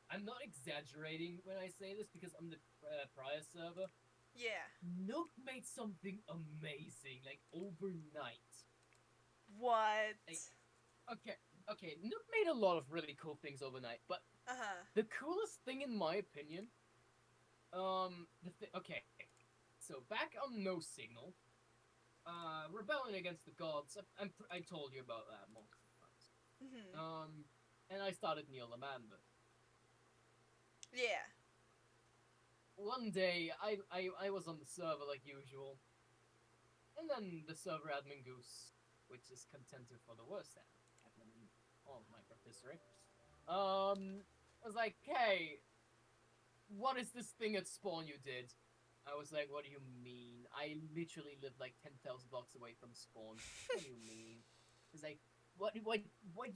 I'm not exaggerating when I say this because I'm the prior server. Yeah. Nook made something amazing, like overnight. What? Like, okay, okay, Nook made a lot of really cool things overnight, but Uh huh. the coolest thing, in my opinion, okay, so back on No Signal, rebelling against the gods. I told you about that multiple times. Mhm. And I started Neil Amanda. Yeah. One day, I was on the server like usual, and then the server admin goose, which is contender for the worst admin in all of Minecraft history, was like, hey, what is this thing at spawn you did? I was like, what do you mean? I literally live like 10,000 blocks away from spawn. What do you mean? He's like, what do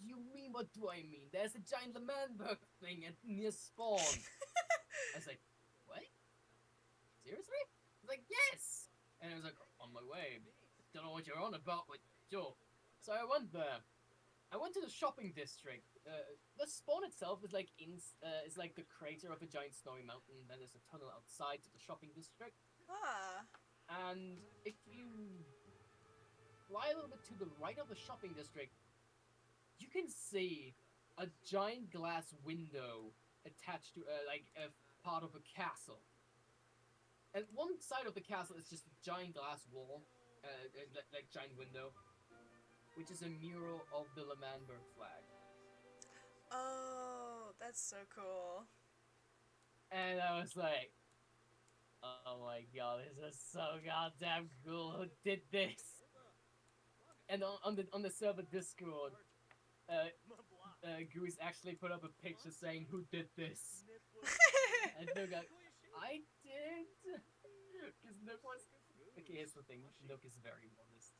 you mean? What do I mean? There's a giant Lemanberg thing at near spawn. I was like, what? Seriously? He's like, yes! And I was like, on my way. Don't know what you're on about, but sure. So I went there. I went to the shopping district. The spawn itself is like the crater of a giant snowy mountain. Then there's a tunnel outside to the shopping district. Ah. And if you fly a little bit to the right of the shopping district, you can see a giant glass window attached to like a part of a castle. And one side of the castle is just a giant glass wall, like giant window, which is a mural of the Lemanberg flag. Oh, that's so cool. And I was like, oh my god, this is so goddamn cool. Who did this? And on the server Discord, uh, Goose actually put up a picture saying, "Who did this?" And Nook like, I did. Because Nook was. Okay, here's the thing. Nook is very modest.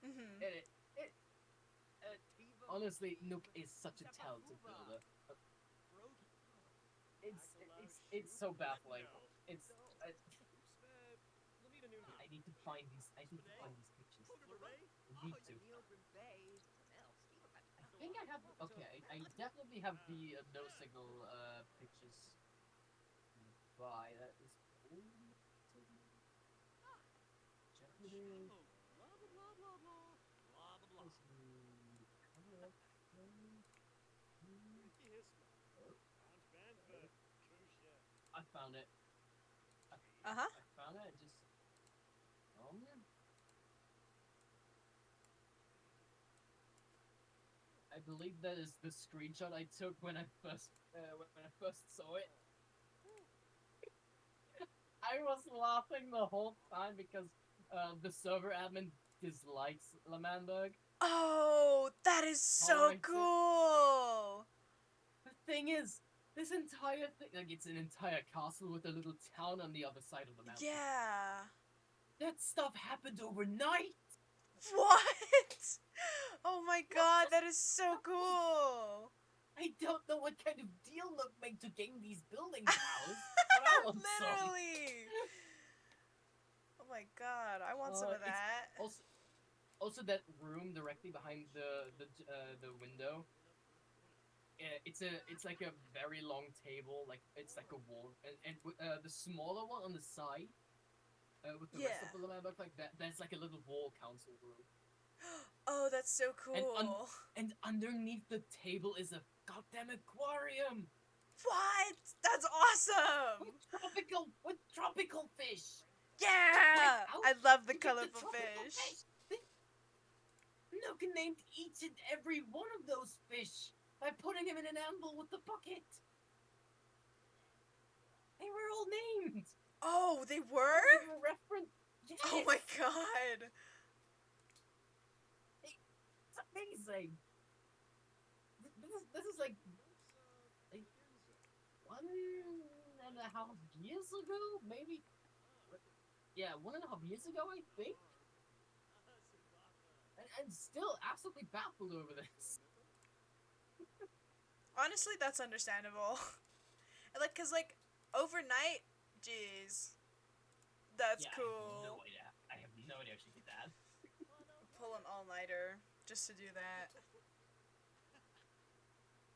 Mhm. And honestly, Nook is such a talented builder. It's so baffling. It's. I need to find these. I need to find these pictures. I need to. I think I have. Okay, I definitely have the no signal pictures. By that is. Japanese. I found it. Uh huh. I found it. Just. Um, I believe that is the screenshot I took when I first saw it. I was laughing the whole time because the server admin dislikes Lemanberg. Oh, that is so Tolerates it. cool. The thing is, this entire thing, like, it's an entire castle with a little town on the other side of the mountain. Yeah. That stuff happened overnight. What? Oh my god, that is so cool. I don't know what kind of deal Nook made to gain these building powers, but I want some. Literally. Oh my god, I want some of It's that. also that room directly behind the window. It's like a very long table, like it's like a wall, and the smaller one on the side, with the rest Yeah. of the Lambo, like that. That's like a little wall council room. Oh, that's so And cool. and underneath the table is a goddamn aquarium What? That's awesome. with tropical fish. Wait, Yeah. how I love the to get the colorful tropical fish. fish? Nook named each and every one of those fish by putting him in an amble with the bucket. They were all named. Oh, they were? They were reference. Oh my Yes! god. It's amazing. This is like 1.5 years ago, maybe. Yeah, 1.5 years ago, I think. And still absolutely baffled over this. Honestly, that's understandable. Like, cause like overnight, jeez, that's Yeah, cool. I have no idea if she did that. Pull an all-nighter just to do that.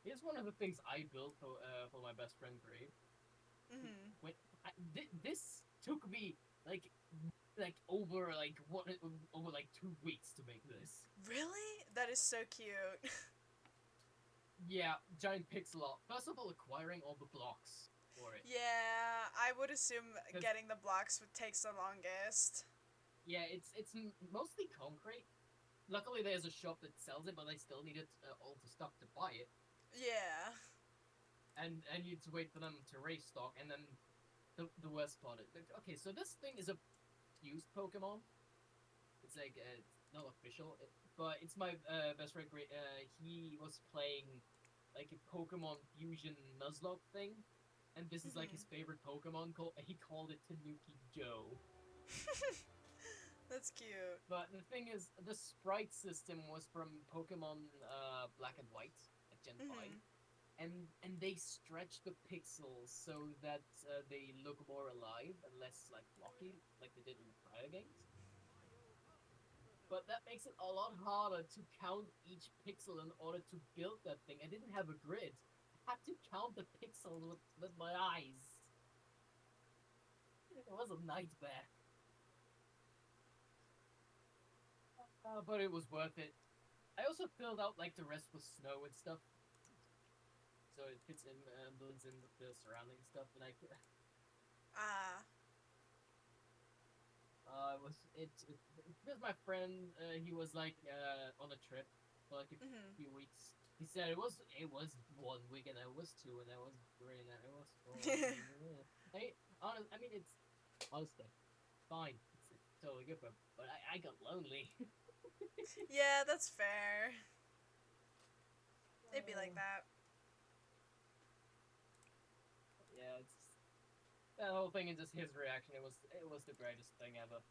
Here's one of the things I built for my best friend Grave. Mhm. When this took me like over like what over like 2 weeks to make this. Really? That is so cute. Yeah, giant pixel art. First of all, acquiring all the blocks for it. Yeah, I would assume 'Cause, getting the blocks would take the longest. yeah, it's mostly concrete. Luckily, there's a shop that sells it, but I still needed all the stuff to buy it, Yeah. and you had to wait for them to restock. And then the worst part is, like, okay, so this thing is a fused Pokemon. It's like it's not official, but it's my best friend. He was playing like a Pokemon fusion Nuzlocke thing, and this is like his Mhm. favorite Pokemon. He called it Tanuki Joe. That's cute. But the thing is, the sprite system was from Pokemon Black and White at Gen 5, Mhm. and they stretch the pixels so that they look more alive and less like blocky, like they did in the prior games. But that makes it a lot harder to count each pixel in order to build that thing. I didn't have a grid. I had to count the pixels with my eyes. It was a nightmare. But it was worth it. I also filled out like the rest with snow and stuff, so it fits in, blends in with the surrounding stuff. And Ah. because my friend, he was like on a trip for like a Mhm. few weeks. He said it was 1 week and I was two and I was three and I was four. I mean it's honestly fine. It's totally good, but I got lonely. Yeah, that's fair. It'd be like uh, that. yeah, it's that whole thing and just his reaction. It was the greatest thing ever.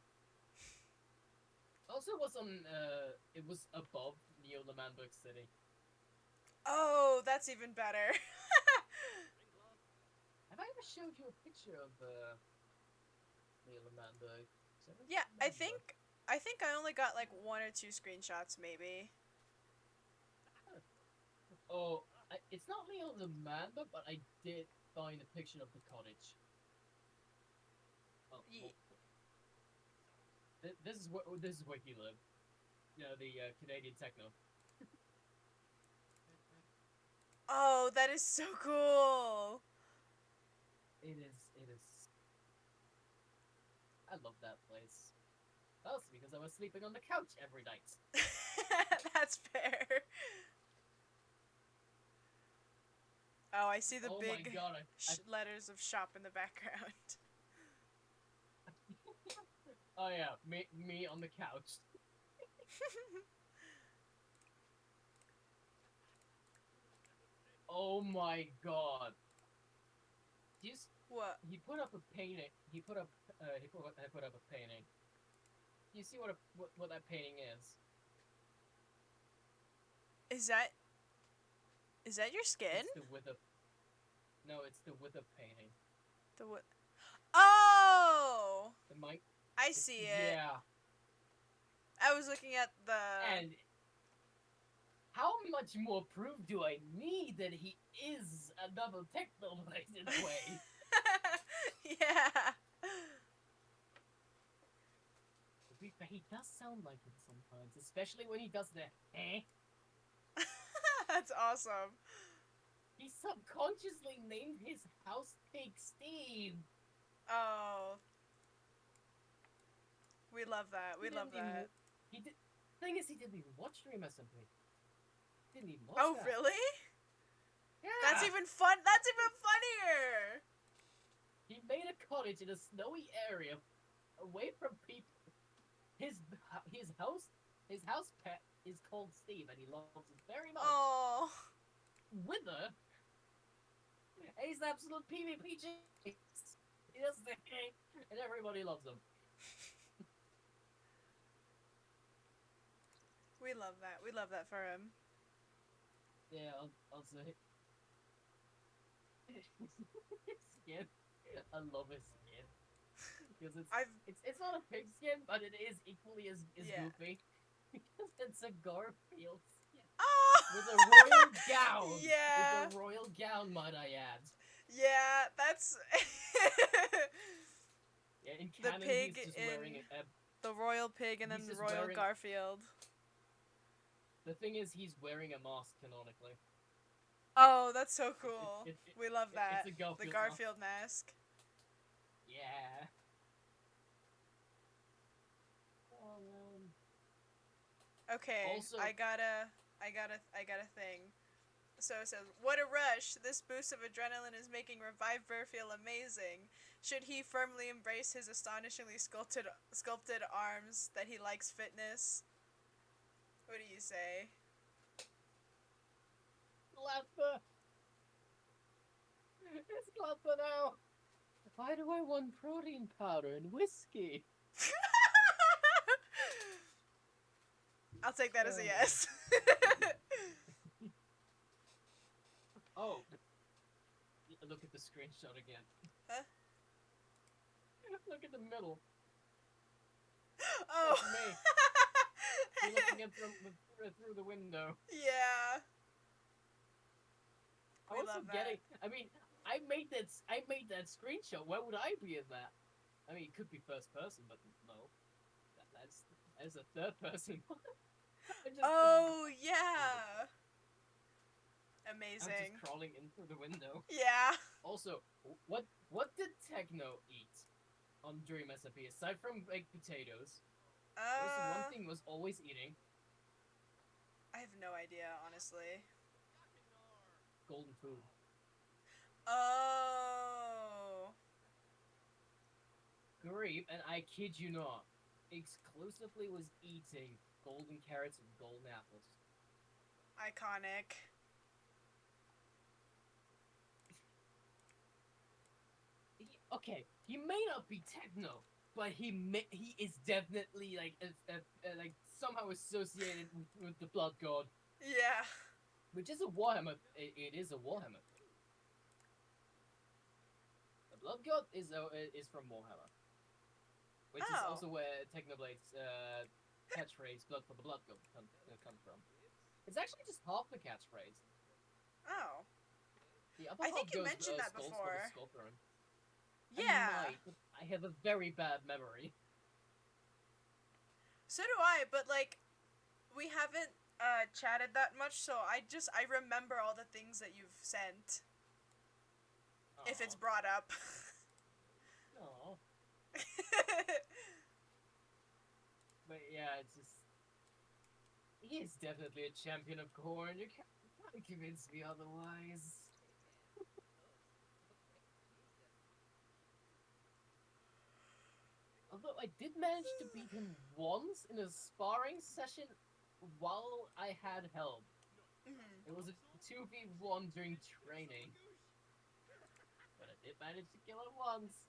Also, it was above Neo Lemanberg City. Oh, that's even better. Have I ever showed you a picture of Neo Lemanberg? I don't Yeah, I remember. think I think I only got like one or two screenshots maybe. Oh, it's not Leo the Mamba, but I did find a picture of the cottage. Oh, Ye- multiple. This is where he lived. You know, the Canadian techno. Oh, that is so cool. It is. It is. I love that place. Also because I was sleeping on the couch every night. That's fair. Oh, I see the Oh my big god! letters of shop in the background. Oh yeah, me on the couch. Oh my god! Just What? he put up a painting. He put up a painting. You see what that painting is? Is that is that your skin? It's the Wither. No, it's the Wither painting. The what? Oh! The mic. I It's see it. yeah. I was looking at the And how much more proof do I need that he is a double technoblade in a way? Yeah. He does sound like it sometimes, especially when he does the eh. That's awesome. He subconsciously named his house Pig Steve. Oh, we love that. He We love didn't even. that. He did. Thing is, he didn't even watch Dream SMP. Didn't even watch Oh, that. really? That's Yeah. even fun. That's even funnier. He made a cottage in a snowy area away from people. His his house his house pet is called Steve, and he loves it very much. Oh, Wither, he's absolute PvP genius. He does the thing, and everybody loves him. we love that. We love that for him. Yeah, I'll say. His skin. I love his skin because I've it's not a pig skin, but it is equally as yeah. goofy because it's a Garfield skin Oh, with a royal gown. With yeah, a royal gown, might I add. yeah. That's Yeah, in the canon, pig he's just wearing in a. the royal pig, and He's then the just royal wearing. Garfield. The thing is, he's wearing a mask canonically. Oh, that's so It, it, cool. it, it, We love it's that. a The Garfield mask. Garfield mask. Yeah. Oh man. Okay, Also, I got a thing. So it says, "What a rush! This boost of adrenaline is making Revive Burr feel amazing. Should he firmly embrace his astonishingly sculpted arms that he likes fitness? What do you say?" Clapper. It's Clapper now. Why do I want protein powder and whiskey? I'll take that as a Oh man. yes. Oh, look at the screenshot again. Huh? Look at the middle. Oh. That's me. Me looking in through the window. Yeah. We Also love that. getting. I mean, I made that screenshot. Where would I be in that? I mean, it could be first person, but no. That's a third person. I just Oh, oh my god. yeah. I'm just Amazing. crawling in through the window. Yeah. Also, what did Techno eat on Dream SMP aside from baked potatoes? What is the one Uh, thing he was always eating? I have no idea, honestly. Golden food. Oh. Garib, and I kid you not, exclusively was eating golden carrots and golden apples. Iconic. He may not be Techno, but he is definitely like somehow associated with the Blood God, Yeah. which is a Warhammer. It is a Warhammer thing. The Blood God is from Warhammer, which is Oh. also where Technoblade's catchphrase "Blood for the Blood God" comes from. It's actually just half the catchphrase. Oh. The upper I think half you goes mentioned that Skulls for the before. Skullthrone. I Yeah. might, but I have a very bad memory. So do I, but like we haven't chatted that much, so I remember all the things that you've sent if it's Aww. brought up. Aww. But yeah, it's just he is definitely a champion of corn. You can't convince me otherwise. Although I did manage to beat him once in a sparring session while I had help. Mhm. It was a 2v1 during training. But I did manage to kill him once.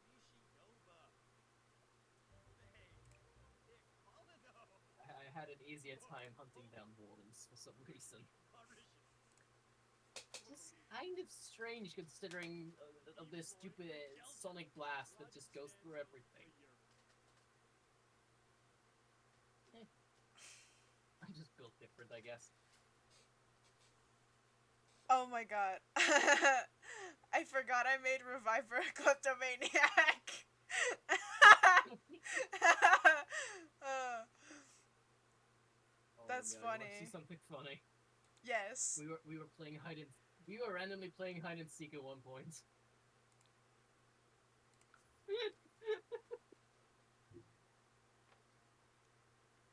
I had an easier time hunting down wardens for some reason. Just kind of strange considering of this stupid sonic blast that just goes through everything. Eh, I just built different, I guess. Oh my god. I forgot I made Reviver a kleptomaniac. uh, Oh that's no, you want to see funny. something funny? Yes. We were playing we were randomly playing hide and seek at one point.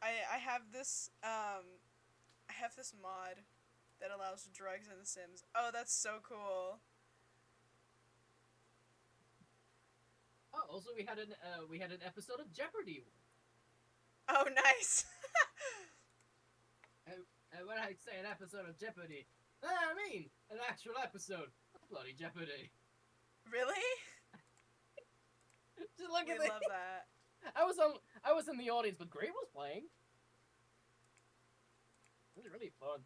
I have this I have this mod that allows drugs in The Sims. Oh, that's so cool. Oh, also we had an episode of Jeopardy. Oh, nice. And when I say an episode of Jeopardy, I mean an actual episode of bloody Jeopardy. Really? Just look We at this. love that. I was in the audience, but Gray was playing. It was really fun.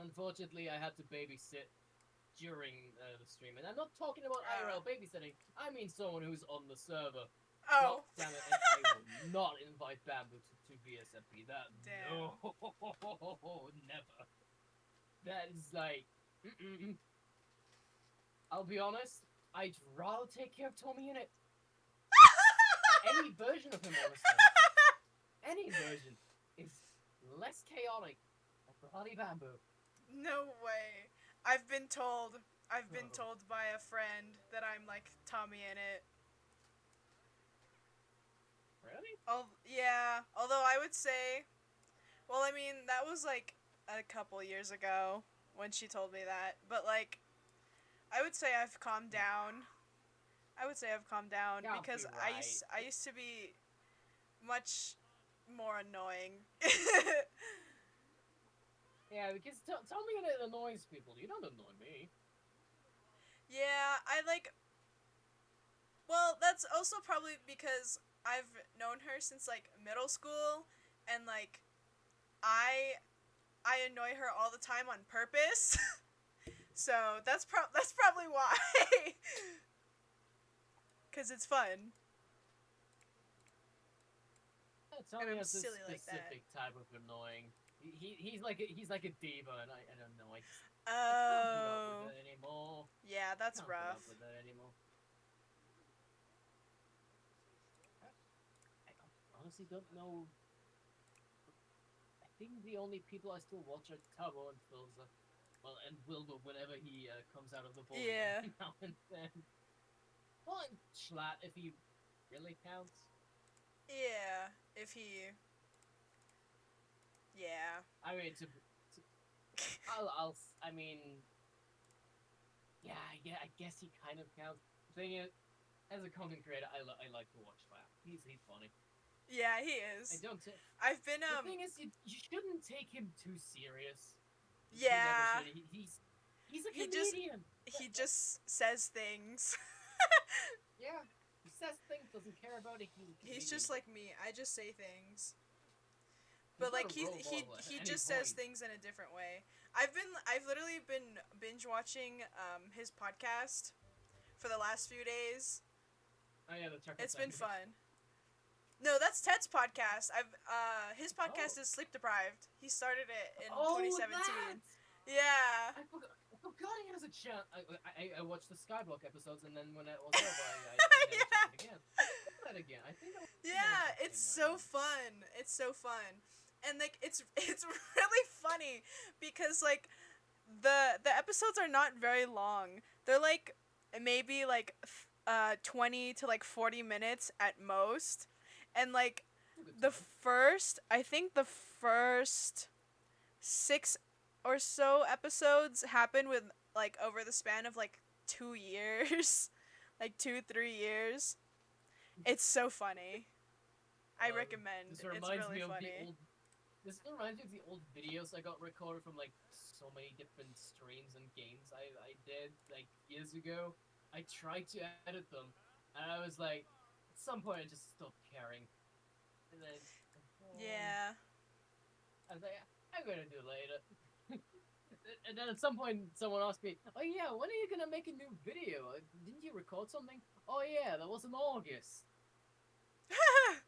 Unfortunately, I had to babysit during the stream, and I'm not talking about IRL babysitting. I mean someone who's on the server. Oh. God damn it! And I will not invite Bamboo to VSFP. That Damn. no, never. That is like. Mm-mm. I'll be honest. I'd rather take care of Tommy in it. Any version of him, honestly. Any version is less chaotic than bloody Bamboo. No way. I've been told Oh. told by a friend that I'm like Tommy in it. Really? Yeah. Although I would say, well, I mean, that was like a couple years ago when she told me that. But like, I would say I've calmed down. I would say I've calmed down Can't because be right. I used to be much more annoying. Yeah, because Tommy in it annoys people. You don't annoy me. Yeah, I like. Well, that's also probably because I've known her since like middle school, and like I annoy her all the time on purpose. So that's probably why. Cause it's fun. Tommy I'm has this silly like that. specific type of annoying. He's like a diva, and I don't know. I can't put up Oh. with it anymore. Yeah, that's Can't put rough. up with that anymore. I honestly don't know. I think the only people I still watch are Tabo and Philza. Well, and Wilbur whenever he comes out of the ball Yeah. now and then. Well, and Schlatt if he really counts. Yeah, if he. Yeah. I mean, I mean, yeah, I guess he kind of counts. The thing is, as a content creator, I like to watch Schlatt. He's funny. Yeah, he I is. don't. I've been The thing is, you shouldn't take him too serious. Yeah. He's a He comedian. He just says things. Yeah, he says things, doesn't care about it. He's just like me. I just say things. He's But not like a role model at he any just says point. things in a different way. I've literally been binge watching his podcast for the last few days. Oh yeah, the chocolate It's been sandwich. fun. No, that's Ted's podcast. His podcast Oh. is Sleep Deprived. He started it in Oh, 2017. that! Yeah. I forgot he has a channel. I watched the Skyblock episodes, and then when it was over, I never checked it again. Look at that again. I think I was Yeah, watching it's that so again. fun. It's so fun. And like it's really funny because like the episodes are not very long. They're like maybe like 20 to like 40 minutes at most. And like It's a good the time. first, I think the first 6 or so episodes happen with like over the span of like 2 years. Like 2-3 years. It's so funny. I recommend. This It's reminds really me of funny. the old. This reminds me of the old videos I got recorded from like so many different streams and games I did like years ago. I tried to edit them, and I was like, at some point I just stopped caring. And then Yeah. I was like, I'm gonna do it later. And then at some point someone asked me, "Oh yeah, when are you gonna make a new video? Didn't you record something?" "Oh yeah, that was in August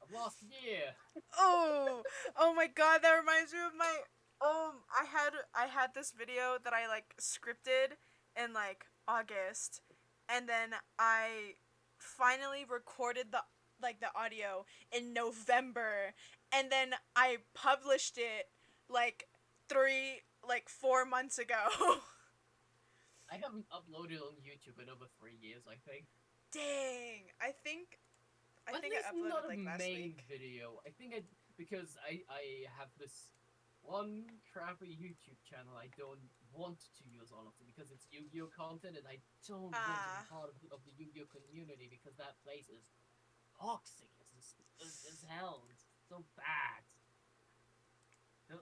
of last year." Oh my god, that reminds me of my I had this video that I like scripted in like August, and then I finally recorded the audio in November, and then I published it like 4 months ago. I haven't uploaded on YouTube in over 3 years, I think. Dang. I think I At think I least not uploaded a like last main week. video. I think because I have this one crappy YouTube channel I don't want to use all of them because it's Yu-Gi-Oh content, and I don't want to be Ah. part of the Yu-Gi-Oh community because that place is toxic as hell. It's so bad.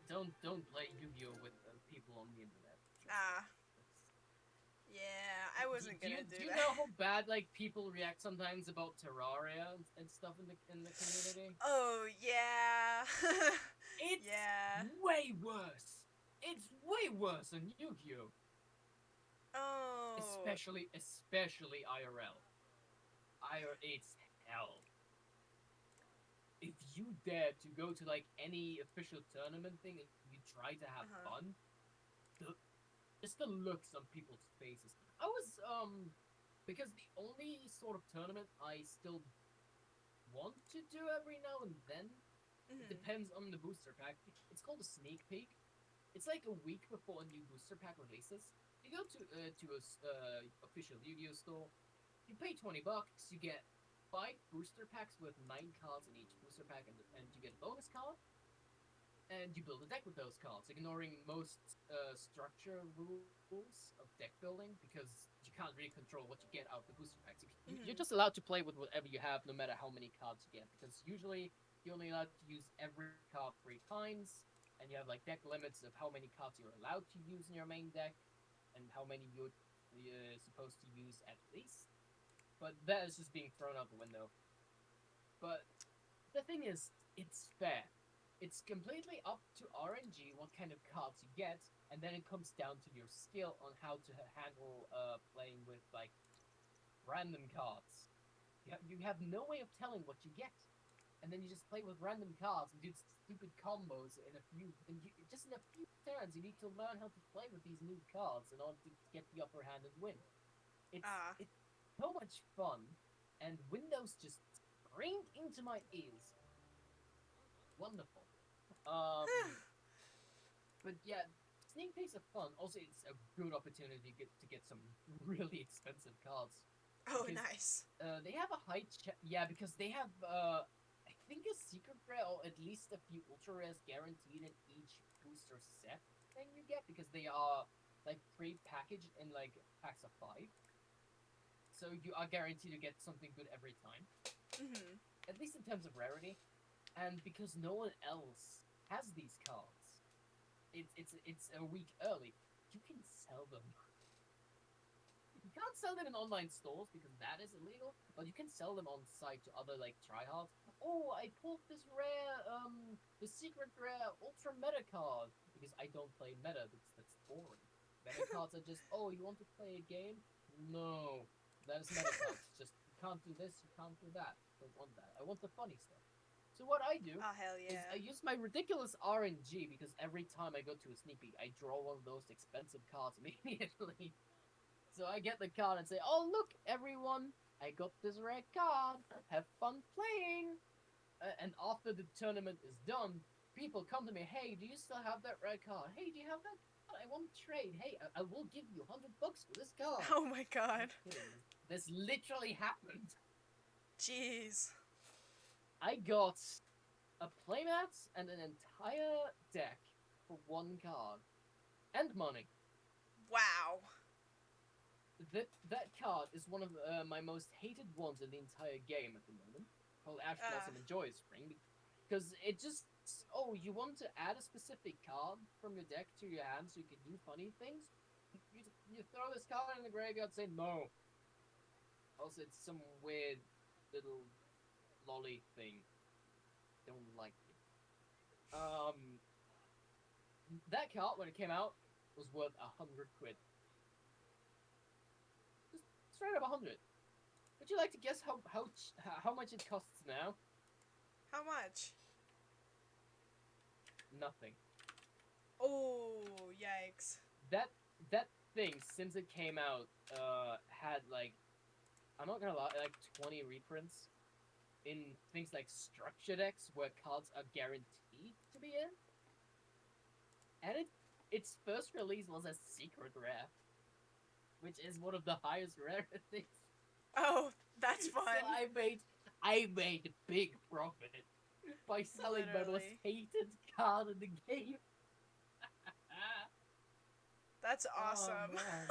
Don't play Yu-Gi-Oh with people on the internet. Trust me. Ah. Yeah, I wasn't gonna Do do you that. know how bad like people react sometimes about Terraria and stuff in the community? Oh yeah. It's Yeah. way worse. It's way worse than Yu-Gi-Oh. Oh. Especially IRL. It's hell. If you dare to go to like any official tournament thing and you try to have Uh-huh. fun, the just the looks on people's faces. I was because the only sort of tournament I still want to do every now and then, it Mhm. depends on the booster pack. It's called a sneak peek. It's like a week before a new booster pack releases. You go to a official Yu-Gi-Oh store. You pay $20. You get 5 booster packs with 9 cards in each booster pack, and you get a bonus card. And you build a deck with those cards, ignoring most structure rules of deck building because you can't really control what you get out of the booster packs. You're just Mhm. allowed to play with whatever you have, no matter how many cards you get, because usually you're only allowed to use every card 3 times, and you have like deck limits of how many cards you're allowed to use in your main deck, and how many you're supposed to use at least. But that is just being thrown out the window. But the thing is, it's fair. It's completely up to RNG what kind of cards you get, and then it comes down to your skill on how to handle playing with like random cards. You have no way of telling what you get, and then you just play with random cards and do stupid combos in a few, just in a few turns. You need to learn how to play with these new cards in order to get the upper hand and win. Ah. It's so much fun, and Windows just screamed into my ears. Wonderful. But yeah, sneak peeks are fun. Also, it's a good opportunity to get some really expensive cards Oh, because nice. they have a yeah, because they have I think a secret rare or at least a few ultra rares guaranteed in each booster set thing you get because they are like pre-packaged in like packs of 5. So you are guaranteed to get something good every time, Mhm. at least in terms of rarity. And because no one else has these cards, it's a week early. You can sell them. You can't sell them in online stores because that is illegal, but you can sell them on site to other like tryhards. Oh, I pulled this rare, the secret rare ultra meta card because I don't play meta. That's boring. Meta cards are just, oh, you want to play a game? No, that is meta cards. Just you can't do this, you can't do that. Don't want that. I want the funny stuff. So what I do Oh, hell is I yeah. use my ridiculous RNG because every time I go to a sneak peek, I draw one of those expensive cards immediately. So I get the card and say, "Oh look, everyone, I got this rare card. Have fun playing." And after the tournament is done, people come to me, "Hey, do you still have that rare card? Hey, do you have that card? I want to trade. Hey, I will give you $100 for this card." Oh my I'm god. not kidding. This literally happened. Jeez. I got a playmat and an entire deck for 1 card and money. Wow. That card is one of my most hated ones in the entire game at the moment, called Ash Uh. Blossom and Joy Spring, because it just you want to add a specific card from your deck to your hand so you can do funny things. You throw this card in the graveyard, say no. Also, it's some weird little lolly thing. Don't like it. Um, that card when it came out was worth 100 quid. Just straight up 100. Would you like to guess how much it costs now? How much? Nothing. Oh, yikes. That that thing since it came out had like I'm not gonna lie, like 20 reprints in things like structure decks where cards are guaranteed to be in, and its first release was a secret rare, which is one of the highest rarities. Oh, that's So fun. I made big profit by selling my most Literally. hated card in the game. That's Oh awesome. man,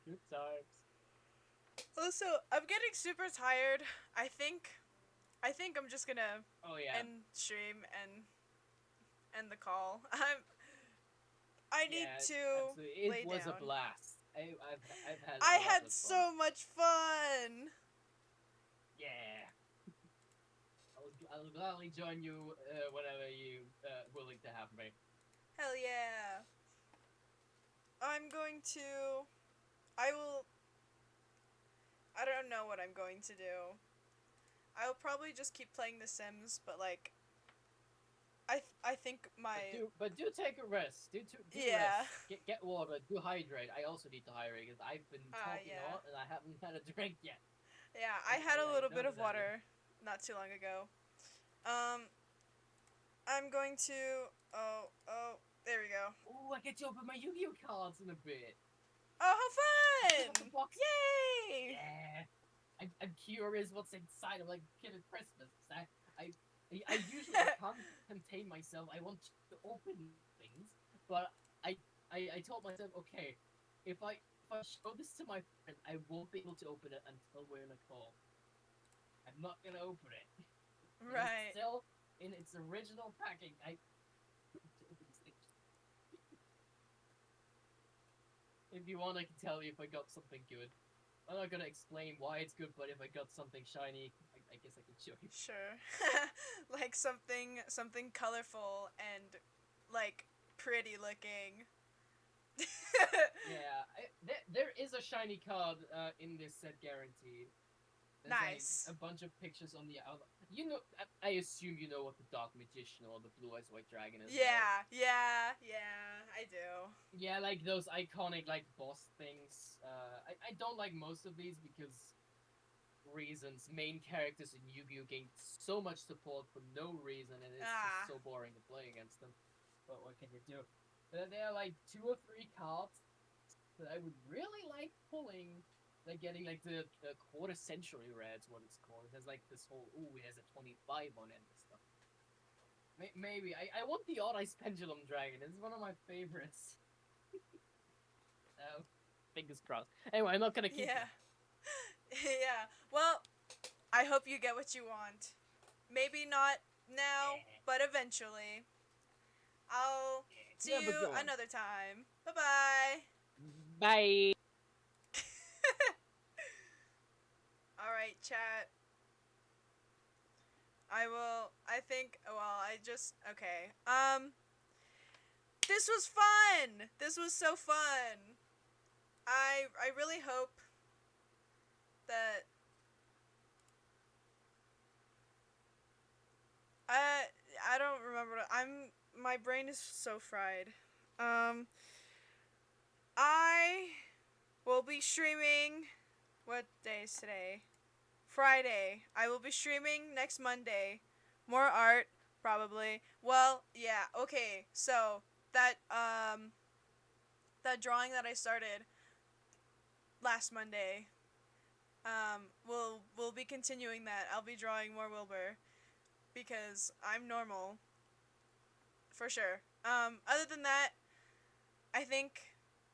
good times. Also, I'm getting super tired. I think I think I'm just gonna Oh yeah, end stream and end the call. I need yeah, to absolutely. It lay was a down. blast. I've had I a lot had of fun. so much fun. Yeah, I'll gladly join you whenever you willing to have me. Hell yeah. I'm going to I will I don't know what I'm going to do. I'll probably just keep playing The Sims, but like I think my But do take a rest. Do yeah. rest. Get water. Do hydrate. I also need to hydrate because I've been talking a Yeah. lot and I haven't had a drink yet. Yeah, I had a I little bit of noted that. water not too long ago. Um I'm going to there we go. Oh, I get to open my Yu-Gi-Oh cards in a bit. Oh, how I still have the fun! box. Yay! Yeah. I'm curious what's inside. I'm like a kid at Christmas. I, I usually I can't contain myself. I want to open things, but I told myself, okay, if I show this to my friend, I won't be able to open it until we're in a call. I'm not gonna open it. It is Right. still in its original packing. I if you want, I can tell you if I got something good. I'm not gonna explain why it's good, but if I got something shiny, I guess I can show you. Sure. Like something colorful and like pretty looking. Yeah, there is a shiny card in this set guaranteed. There's like Nice. a bunch of pictures on the out. You know, I assume you know what the Dark Magician or the Blue Eyes White Dragon is, right? Yeah, I do. Yeah, like those iconic like boss things. I don't like most of these because reasons. Main characters in Yu-Gi-Oh gain so much support for no reason, and it's just Ah, so boring to play against them. But what can you do? There are like 2 or 3 cards that I would really like pulling. Like getting like the quarter century rare is what it's called. There's like this whole it has a 25 on it and stuff. Maybe I want the Odd Ice Pendulum Dragon. It's one of my favorites. Fingers crossed. Anyway, I'm not gonna keep you. yeah. Yeah. Well, I hope you get what you want. Maybe not now, Yeah, but eventually. I'll yeah. see You have a you good one. another time. Bye-bye. Bye. All right, chat. I think well, I just okay. This was fun. This was so fun. I really hope that I don't remember. My brain is so fried. Um I will be streaming what day is today? Friday. I will be streaming next Monday. More art probably. Well, yeah. Okay. So, that drawing that I started last Monday, we'll be continuing that. I'll be drawing more Wilbur because I'm normal for sure. Other than that, I think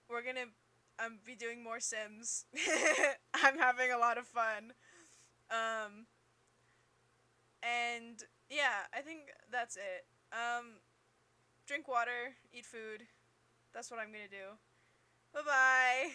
we're gonna be doing more Sims. I'm having a lot of fun. Um, and yeah, I think that's it. Drink water, eat food. That's what I'm gonna do. Bye bye.